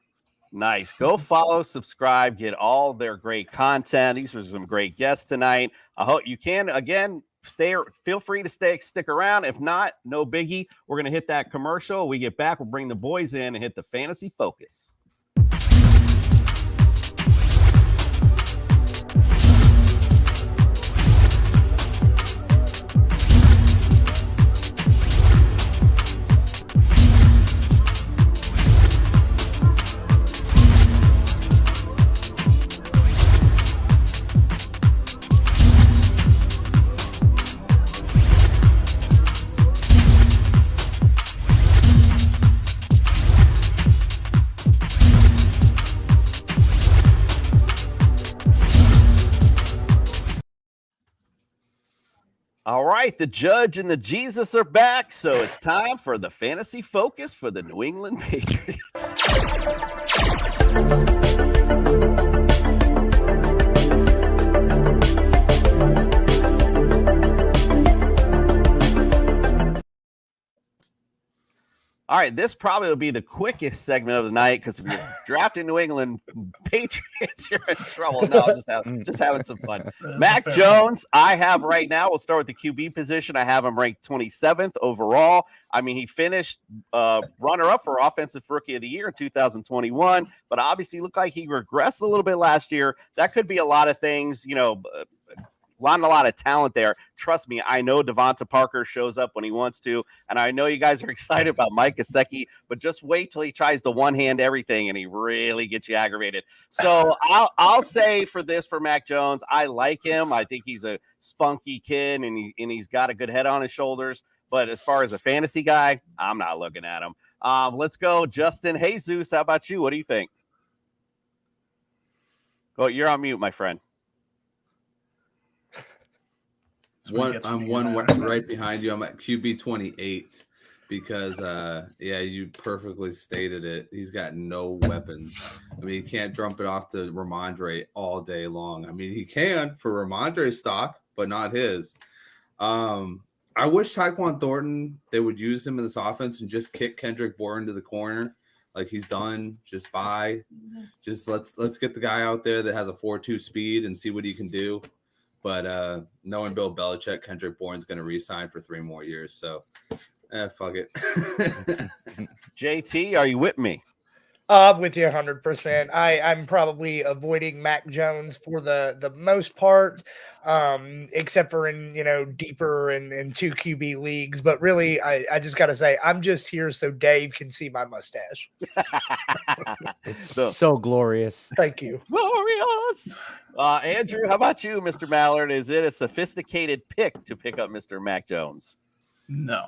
Nice. Go follow, subscribe, get all their great content. These were some great guests tonight. I hope you can again. Feel free to stick around. If not, no biggie. We're going to hit that commercial. We get back, we'll bring the boys in and hit the fantasy focus. All right, the judge and the Jesus are back, so it's time for the fantasy focus for the New England Patriots. All right, this probably will be the quickest segment of the night because if you're drafting New England Patriots, you're in trouble. No, just having some fun. Mac Jones, I have right now. We'll start with the QB position. I have him ranked 27th overall. I mean, he finished runner-up for Offensive Rookie of the Year in 2021, but obviously looked like he regressed a little bit last year. That could be a lot of things, a lot of talent there. Trust me, I know Devonta Parker shows up when he wants to, and I know you guys are excited about Mike Gesicki, but just wait till he tries to one-hand everything and he really gets you aggravated. So I'll say for Mac Jones, I like him. I think he's a spunky kid, and he's got a good head on his shoulders. But as far as a fantasy guy, I'm not looking at him. Let's go, Justin Jesus. How about you? What do you think? Oh, you're on mute, my friend. I'm one right behind you. I'm at QB 28 because, you perfectly stated it. He's got no weapons. I mean, he can't dump it off to Ramondre all day long. I mean, he can for Ramondre's stock, but not his. I wish Tyquan Thornton, they would use him in this offense and just kick Kendrick Bourne to the corner like he's done. Just let's get the guy out there that has a 4.2 speed and see what he can do. But knowing Bill Belichick, Kendrick Bourne's going to re-sign for 3 more years. So, fuck it. JT, are you with me? I'm with you 100%. I'm probably avoiding Mac Jones for the most part, except for in deeper and 2 QB leagues. But really, I just got to say, I'm just here so Dave can see my mustache. It's so glorious. Thank you. Glorious. Andrew, how about you, Mr. Mallard? Is it a sophisticated pick to pick up Mr. Mac Jones? No,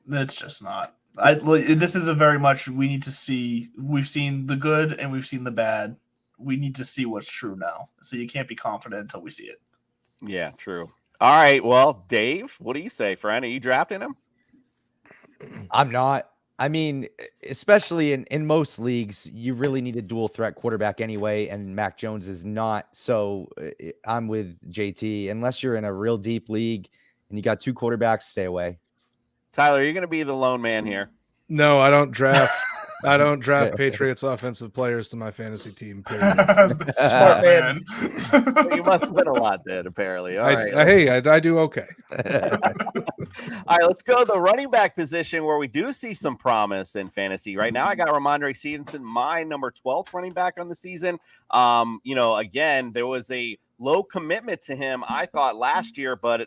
that's just not. This is a very much we need to see. We've seen the good and we've seen the bad. We need to see what's true now. So you can't be confident until we see it. Yeah, true. All right. Well, Dave, what do you say, friend? Are you drafting him? I'm not. I mean, especially in most leagues, you really need a dual threat quarterback anyway, and Mac Jones is not. So I'm with JT. Unless you're in a real deep league and you got 2 quarterbacks, stay away. Tyler, you're going to be the lone man here. No, I don't draft. I don't draft Patriots offensive players to my fantasy team. Smart man. You must have been a lot then, apparently. All right. I do okay. All right, let's go to the running back position where we do see some promise in fantasy. Right now, I got Ramondre Stevenson, my number 12th running back on the season. Again, there was a low commitment to him, I thought, last year, but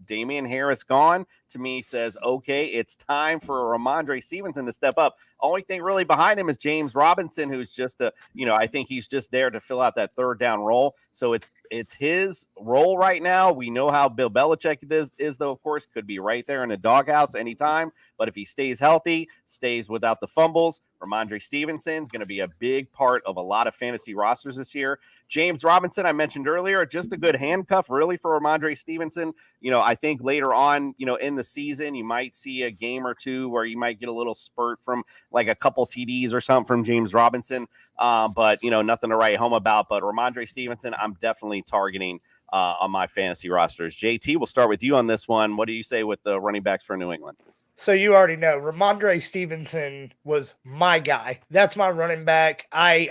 Damian Harris gone to me says, okay, it's time for Ramondre Stevenson to step up. Only thing really behind him is James Robinson, who's just I think he's just there to fill out that 3rd down role. So it's his role right now. We know how Bill Belichick is though, of course, could be right there in the doghouse anytime. But if he stays healthy, stays without the fumbles, Ramondre Stevenson's going to be a big part of a lot of fantasy rosters this year. James Robinson, I mentioned earlier, just a good handcuff really for Ramondre Stevenson. I think later on, in the season, you might see a game or two where you might get a little spurt from like a couple TDs or something from James Robinson. But nothing to write home about. But Ramondre Stevenson, I'm definitely targeting on my fantasy rosters. JT, we'll start with you on this one. What do you say with the running backs for New England? So you already know Ramondre Stevenson was my guy. That's my running back. I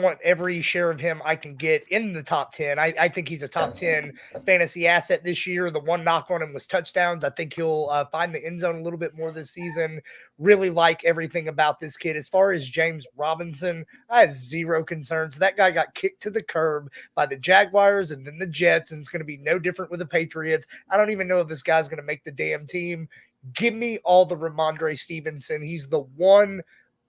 want every share of him I can get in the top 10. I think he's a top 10 fantasy asset this year. The one knock on him was touchdowns. I think he'll find the end zone a little bit more this season. Really like everything about this kid. As far as James Robinson, I have zero concerns. That guy got kicked to the curb by the Jaguars and then the Jets, and it's going to be no different with the Patriots. I don't even know if this guy's going to make the damn team. Give me all the Ramondre Stevenson. He's the one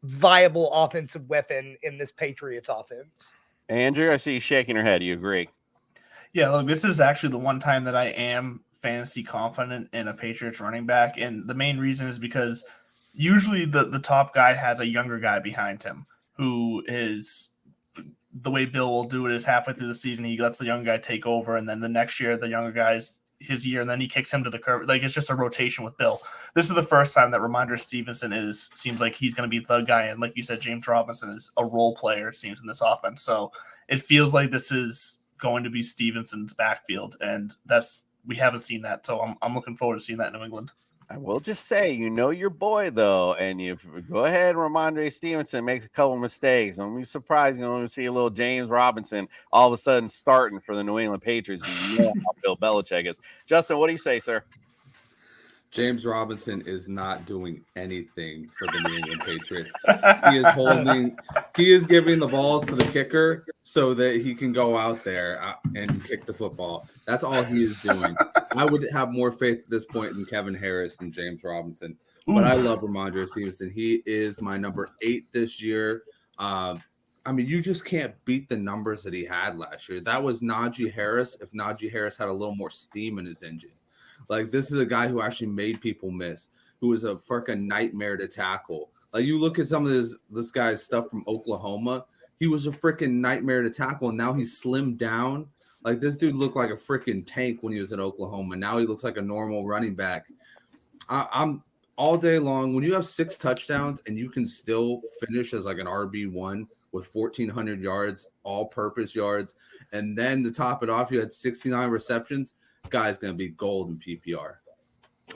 viable offensive weapon in this Patriots offense. Andrew, I see you shaking your head. You agree? Yeah, look, this is actually the one time that I am fantasy confident in a Patriots running back. And the main reason is because usually the top guy has a younger guy behind him who is the way Bill will do it is halfway through the season, he lets the young guy take over. And then the next year, the younger guy's his year, and then he kicks him to the curb. Like, it's just a rotation with Bill. This is the first time that Ramondre Stevenson seems like he's going to be the guy. And like you said, James Robinson is a role player, it seems, in this offense. So it feels like this is going to be Stevenson's backfield, and we haven't seen that. So I'm looking forward to seeing that in New England. I will just say, your boy, though, and you go ahead, Ramondre Stevenson makes a couple mistakes. Don't be surprised to see a little James Robinson all of a sudden starting for the New England Patriots. You know how Bill Belichick is. Justin, what do you say, sir? James Robinson is not doing anything for the New England Patriots. He is giving the balls to the kicker so that he can go out there and kick the football. That's all he is doing. I would have more faith at this point in Kevin Harris than James Robinson. But I love Ramondre Stevenson. He is my number 8 this year. You just can't beat the numbers that he had last year. That was Najee Harris if Najee Harris had a little more steam in his engine. Like, this is a guy who actually made people miss, who was a freaking nightmare to tackle. Like, you look at some of this guy's stuff from Oklahoma, he was a freaking nightmare to tackle, and now he's slimmed down. Like, this dude looked like a freaking tank when he was in Oklahoma. Now he looks like a normal running back. I'm all day long. When you have 6 touchdowns and you can still finish as like an RB1 with 1,400 yards, all-purpose yards, and then to top it off, you had 69 receptions, guy's going to be gold in PPR.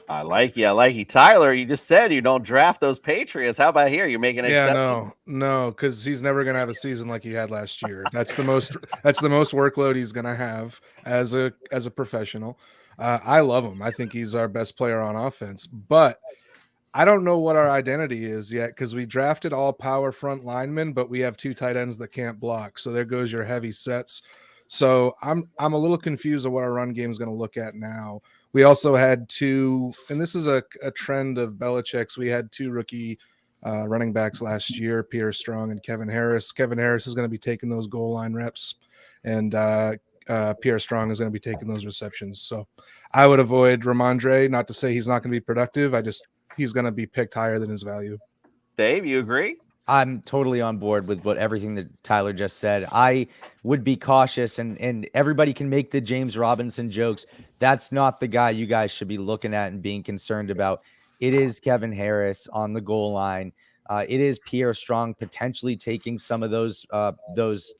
I like you. Tyler, you just said you don't draft those Patriots. How about here? You're making an exception. No, because he's never going to have a season like he had last year. That's the most workload he's going to have as a professional. I love him. I think he's our best player on offense, but I don't know what our identity is yet because we drafted all power front linemen, but we have 2 tight ends that can't block. So there goes your heavy sets. So I'm a little confused of what our run game is going to look at now. We also had 2, and this is a trend of Belichick's. We had 2 rookie running backs last year, Pierre Strong and Kevin Harris. Kevin Harris is going to be taking those goal line reps, and Pierre Strong is going to be taking those receptions. So I would avoid Ramondre, not to say he's not going to be productive. He's going to be picked higher than his value. Dave, you agree? I'm totally on board with everything that Tyler just said. I would be cautious, and everybody can make the James Robinson jokes. That's not the guy you guys should be looking at and being concerned about. It is Kevin Harris on the goal line. It is Pierre Strong potentially taking some of those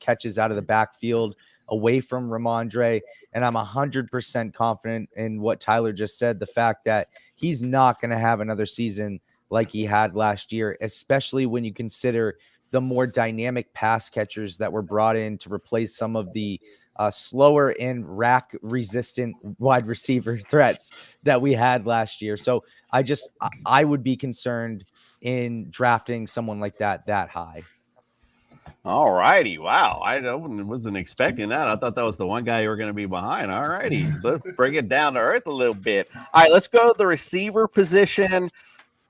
catches out of the backfield away from Ramondre. And I'm 100% confident in what Tyler just said. The fact that he's not going to have another season like he had last year, especially when you consider the more dynamic pass catchers that were brought in to replace some of the slower and rack resistant wide receiver threats that we had last year. So I would be concerned in drafting someone like that high. All righty. Wow. I wasn't expecting that. I thought that was the one guy you were going to be behind. All righty. Let's bring it down to earth a little bit. All right, let's go to the receiver position.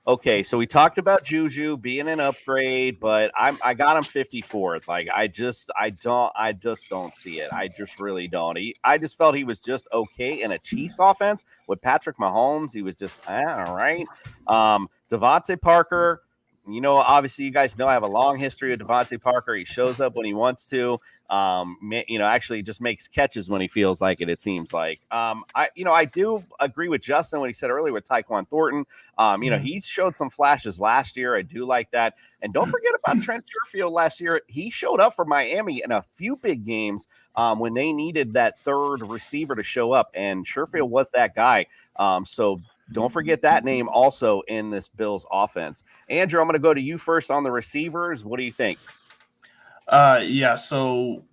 Okay, so we talked about Juju being an upgrade, but I got him 54th. Like, I just don't see it. I just really don't. I just felt he was just okay in a Chiefs offense with Patrick Mahomes. He was just all right. Devontae Parker, obviously you guys know I have a long history of Devontae Parker. He shows up when he wants to. Actually just makes catches when he feels like it. It seems like. I do agree with Justin when he said earlier with Tyquan Thornton. He showed some flashes last year. I do like that. And don't forget about Trent Sherfield last year. He showed up for Miami in a few big games when they needed that third receiver to show up, and Sherfield was that guy. So don't forget that name also in this Bills offense. Andrew, I'm going to go to you first on the receivers. What do you think? So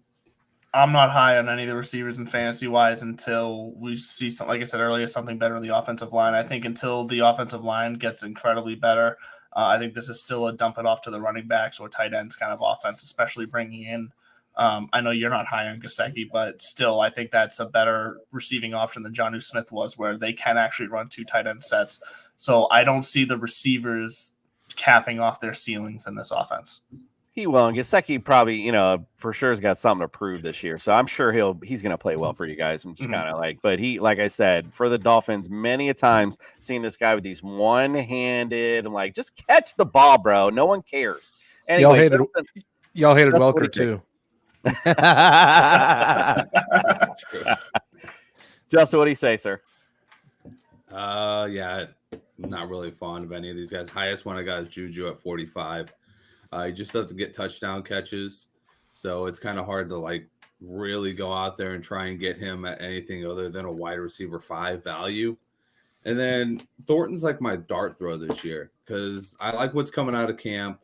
I'm not high on any of the receivers in fantasy wise until we see something, like I said earlier, something better in the offensive line. I think until the offensive line gets incredibly better, I think this is still a dump it off to the running backs or tight ends kind of offense, especially bringing in. I know you're not high on Gesicki, but still, I think that's a better receiving option than Jonnu Smith was, where they can actually run 2 tight end sets. So I don't see the receivers capping off their ceilings in this offense. He will. And Gesicki probably, for sure has got something to prove this year. So I'm sure he's going to play well for you guys. I'm just kind of but he, like I said, for the Dolphins, many a times seeing this guy with these one-handed, I'm like, just catch the ball, bro. No one cares. Anyway, y'all hated Welker too. Justin, what do you say, sir? Yeah, I'm not really fond of any of these guys. Highest one I got is Juju at 45. He just doesn't get touchdown catches, so it's kind of hard to like really go out there and try and get him at anything other than a wide receiver 5 value. And then Thornton's like my dart throw this year because I like what's coming out of camp,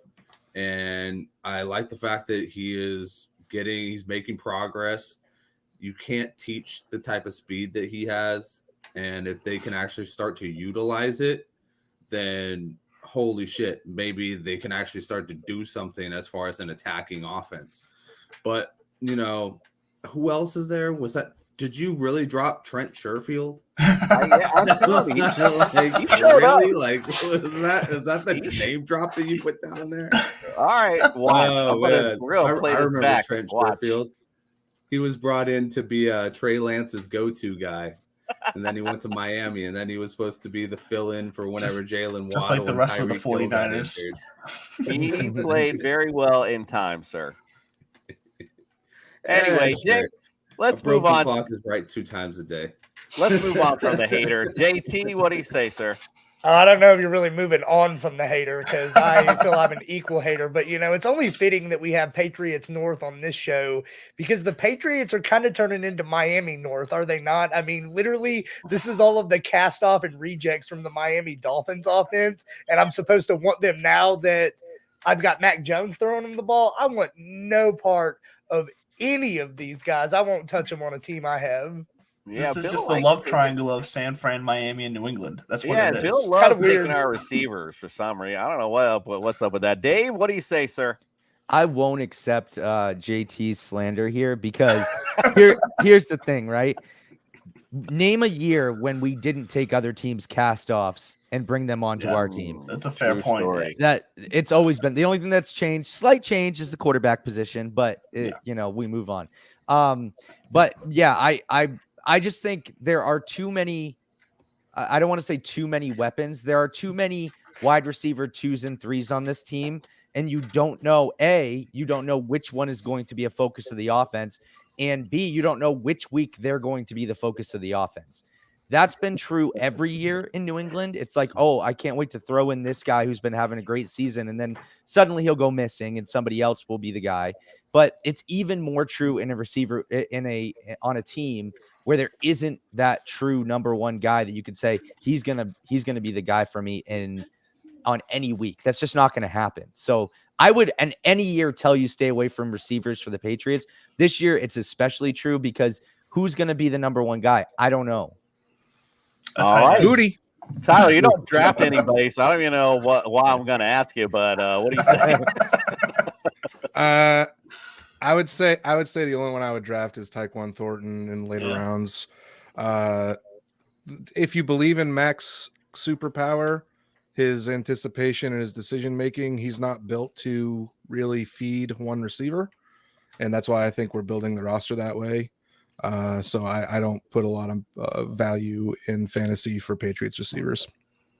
and I like the fact that he's making progress. You can't teach the type of speed that he has, and if they can actually start to utilize it, then holy shit, maybe they can actually start to do something as far as an attacking offense. But, who else is there? Did you really drop Trent Sherfield? He showed really? up. Like, is that the name drop that you put down there? All right, watch. We're gonna play I this remember back. Trent Watch. Sherfield. He was brought in to be Trey Lance's go-to guy. And then he went to Miami, and then he was supposed to be the fill-in for whenever Jalen Waddle just like the rest of the Tyreek Hill got 49ers. injured. He played very well in time, sir. Anyway, sure. Jake, let's A broken move on. Clock is right 2 times a day. Let's move on from the hater. JT, what do you say, sir? I don't know if you're really moving on from the hater because I feel I'm an equal hater, but it's only fitting that we have Patriots North on this show because the Patriots are kind of turning into Miami North, are they not? I mean, literally, this is all of the cast off and rejects from the Miami Dolphins offense, and I'm supposed to want them now that I've got Mac Jones throwing them the ball. I want no part of any of these guys. I won't touch them on a team I have. Yeah, this is Bill just the likes love to- triangle of San Fran, Miami, and New England. That's what Yeah, it is. Bill loves taking our receivers for some reason. I don't know what's up with that. Dave, what do you say, sir? I won't accept JT's slander here because here's the thing, right? Name a year when we didn't take other teams' cast-offs and bring them onto our team. That's a fair point. Story. That it's always been the only thing that's changed. Slight change is the quarterback position, but we move on. But yeah, I just think there are too many. I don't want to say too many weapons. There are too many wide receiver 2s and 3s on this team, and you don't know which one is going to be a focus of the offense, and B, you don't know which week they're going to be the focus of the offense. That's been true every year in New England. It's like, oh, I can't wait to throw in this guy who's been having a great season, and then suddenly he'll go missing, and somebody else will be the guy. But it's even more true in a receiver on a team where there isn't that true number one guy that you could say he's gonna be the guy for me on any week. That's just not gonna happen. So I would, and any year, tell you stay away from receivers for the Patriots. This year, it's especially true because who's gonna be the number one guy? I don't know. All right, Booty. Tyler, you don't draft anybody, so I don't even know why I'm going to ask you. But what do you say? I would say the only one I would draft is Tyquan Thornton in later rounds. If you believe in Mac's superpower, his anticipation and his decision making, he's not built to really feed one receiver, and that's why I think we're building the roster that way. So I don't put a lot of value in fantasy for Patriots receivers.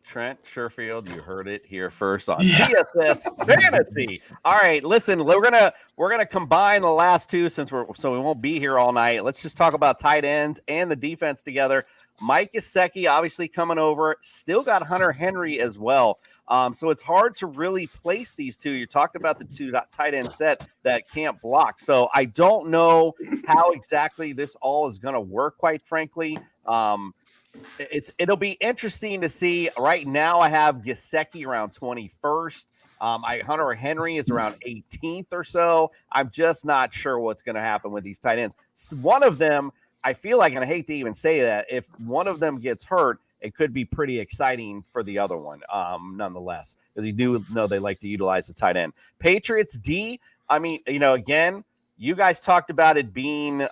Trent Sherfield, you heard it here first on TSS Fantasy. All right, listen, we're gonna combine the last two so we won't be here all night. Let's just talk about tight ends and the defense together. Mike Gesicki obviously coming over, still got Hunter Henry as well. So it's hard to really place these two. You talked about the two tight end set that can't block. So I don't know how exactly this all is going to work, quite frankly. It'll be interesting to see. Right now I have Gesicki around 21st. Hunter Henry is around 18th or so. I'm just not sure what's going to happen with these tight ends. One of them, I feel like, and I hate to even say that, if one of them gets hurt, it could be pretty exciting for the other one, nonetheless, because you do know they like to utilize the tight end. Patriots D, I mean, again, you guys talked about it being,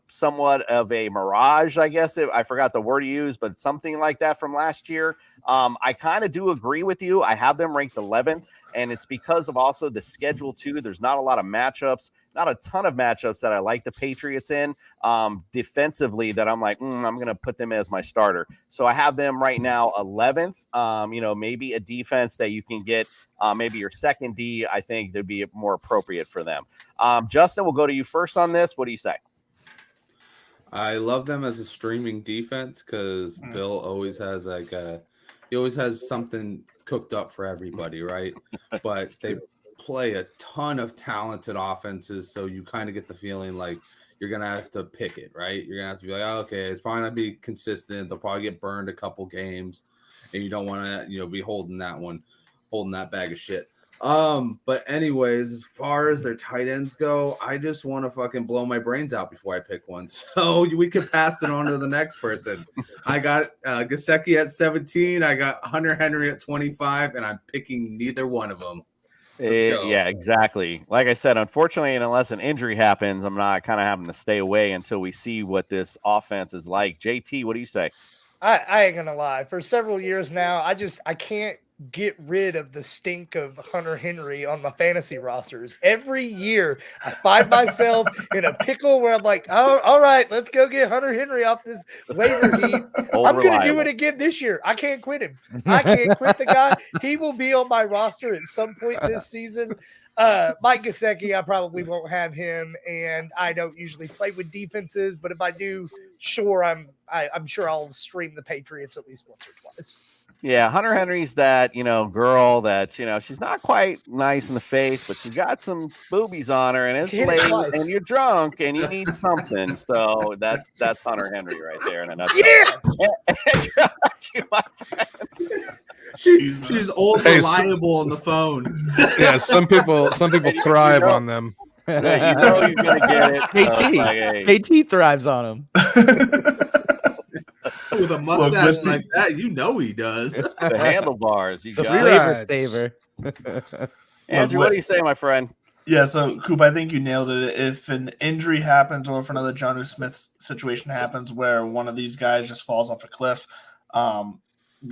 somewhat of a mirage, I guess. I forgot the word you used, but something like that from last year. I kind of do agree with you. I have them ranked 11th, and it's because of also the schedule, too. There's not a lot of matchups, not a ton of matchups that I like the Patriots in defensively that I'm like, I'm going to put them as my starter. So I have them right now 11th. Maybe a defense that you can get maybe your second D, I think would be more appropriate for them. Justin, we'll go to you first on this. What do you say? I love them as a streaming defense because Bill always has he always has something cooked up for everybody, right? But they play a ton of talented offenses, so you kind of get the feeling like you're gonna have to pick it, right? You're gonna have to be like, oh, okay, it's probably gonna be consistent. They'll probably get burned a couple games, and you don't want to, be holding that bag of shit. But anyways, as far as their tight ends go, I just want to fucking blow my brains out before I pick one. So we could pass it on to the next person. I got Gesicki at 17. I got Hunter Henry at 25, and I'm picking neither one of them. Yeah, exactly. Like I said, unfortunately, unless an injury happens, I'm not kind of having to stay away until we see what this offense is like. JT, what do you say? I ain't gonna lie. For several years now, I can't get rid of the stink of Hunter Henry on my fantasy rosters. Every year, I find myself in a pickle where I'm like, oh, all right, let's go get Hunter Henry off this waiver heap. I'm gonna do it again this year. I can't quit him. I can't quit the guy. He will be on my roster at some point this season. Mike Gesicki, I probably won't have him, and I don't usually play with defenses, but if I do, sure, I'm sure I'll stream the Patriots at least once or twice. Yeah, Hunter Henry's that, girl that, she's not quite nice in the face, but she's got some boobies on her, and it's late, and you're drunk, and you need something. So that's Hunter Henry right there in a nutshell. Yeah! My friend. She's old, reliable on the phone. Yeah, some people thrive on them. You're gonna get it. KT thrives on them. With a mustache like that, he does. The handlebars, you got flavor saver. Andrew, what do you say, my friend? Yeah, so Coop, I think you nailed it. If an injury happens, or if another Jonnu Smith situation happens where one of these guys just falls off a cliff,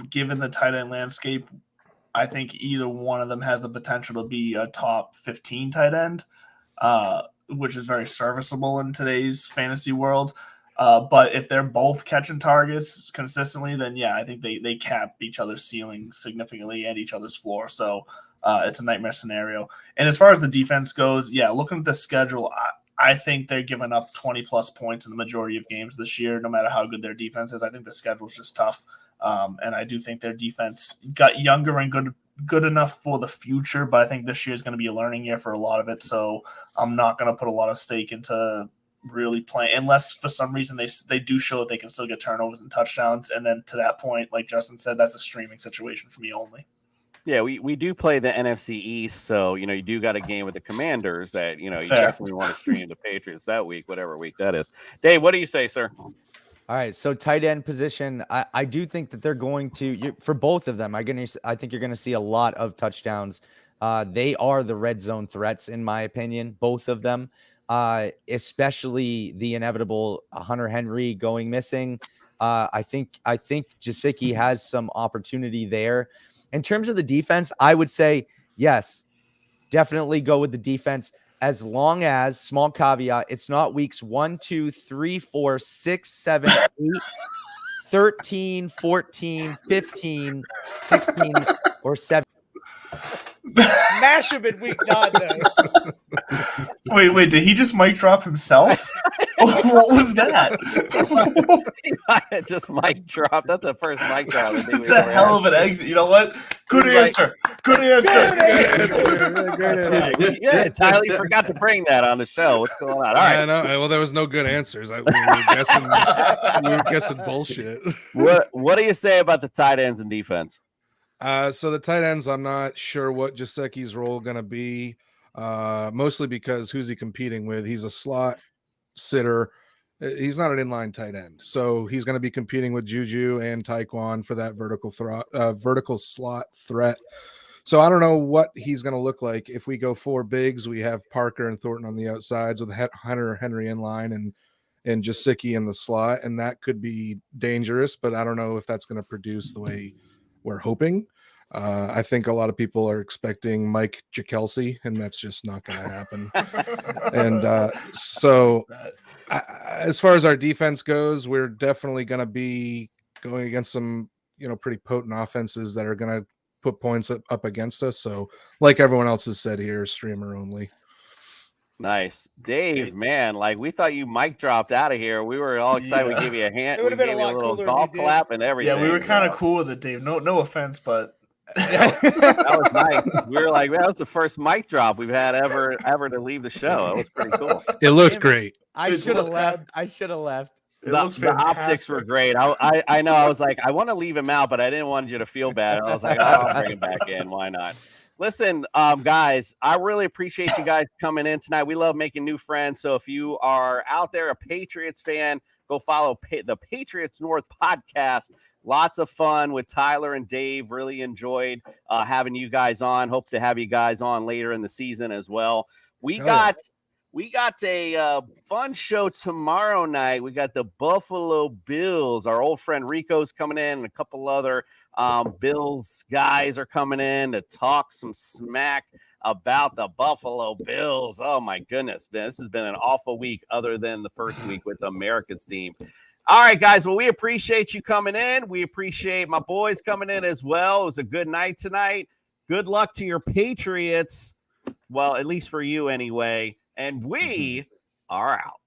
given the tight end landscape, I think either one of them has the potential to be a top 15 tight end, which is very serviceable in today's fantasy world. But if they're both catching targets consistently, then yeah, I think they cap each other's ceiling significantly and each other's floor. So it's a nightmare scenario. And as far as the defense goes, yeah, looking at the schedule, I think they're giving up 20-plus points in the majority of games this year, no matter how good their defense is. I think the schedule is just tough. And I do think their defense got younger and good enough for the future, but I think this year is going to be a learning year for a lot of it. So I'm not going to put a lot of stake into really playing unless for some reason they do show that they can still get turnovers and touchdowns. And then to that point, like Justin said, that's a streaming situation for me only. Yeah, we do play the NFC East, so you do got a game with the Commanders that you definitely want to stream the Patriots that week, whatever week that is. Dave, what do you say, sir? All right, so tight end position, I do think that they're going to for both of them. I think you're going to see a lot of touchdowns. They are the red zone threats, in my opinion, both of them. Especially the inevitable Hunter Henry going missing. I think Gesicki has some opportunity there. In terms of the defense, I would say, yes, definitely go with the defense as long as, small caveat, it's not weeks 1, 2, 3, 4, 6, 7, 8, 13, 14, 15, 16, or 17. Mash him in week 9, though. Wait, did he just mic drop himself? What was that? Just mic drop. That's the first mic drop. It's a hell of an exit. You know what? Good answer. Good answer. Yeah, Tyler, you forgot to bring that on the show. What's going on? All right. I know. Well, there was no good answers. We were guessing bullshit. What do you say about the tight ends and defense? So the tight ends, I'm not sure what Gesicki's role going to be, mostly because who's he competing with? He's a slot sitter. He's not an inline tight end. So he's going to be competing with Juju and Tyquan for that vertical slot threat. So I don't know what he's going to look like. If we go 4 bigs, we have Parker and Thornton on the outsides with Hunter Henry in line and Gesicki in the slot. And that could be dangerous, but I don't know if that's going to produce the way we're hoping. I think a lot of people are expecting Mike Jakelsey, and that's just not going to happen. And so as far as our defense goes, we're definitely going to be going against some, pretty potent offenses that are going to put points up against us. So like everyone else has said here, streamer only. Nice. Dave, man, like we thought you mic dropped out of here. We were all excited. We gave you a hand. It We would've been a gave you a lot little cooler if you golf did. clap and everything. Yeah, we were kind of cool with it, Dave. No offense, but that was nice. We were like, that was the first mic drop we've had ever to leave the show. It was pretty cool. It looked great. I should have left. I should have left. It looks The optics were fantastic. great. I know. I was like, I want to leave him out, but I didn't want you to feel bad. I was like, oh, I'll bring him back in. Why not? Listen, guys, I really appreciate you guys coming in tonight. We love making new friends. So if you are out there, a Patriots fan, go follow the Patriots North podcast. Lots of fun with Tyler and Dave. Really enjoyed having you guys on. Hope to have you guys on later in the season as well. We got a fun show tomorrow night. We got the Buffalo Bills. Our old friend Rico's coming in, and a couple other Bills guys are coming in to talk some smack about the Buffalo Bills. Oh my goodness, man, this has been an awful week other than the first week with America's team. All right, guys. Well, we appreciate you coming in. We appreciate my boys coming in as well. It was a good night tonight. Good luck to your Patriots. Well, at least for you anyway. And we are out.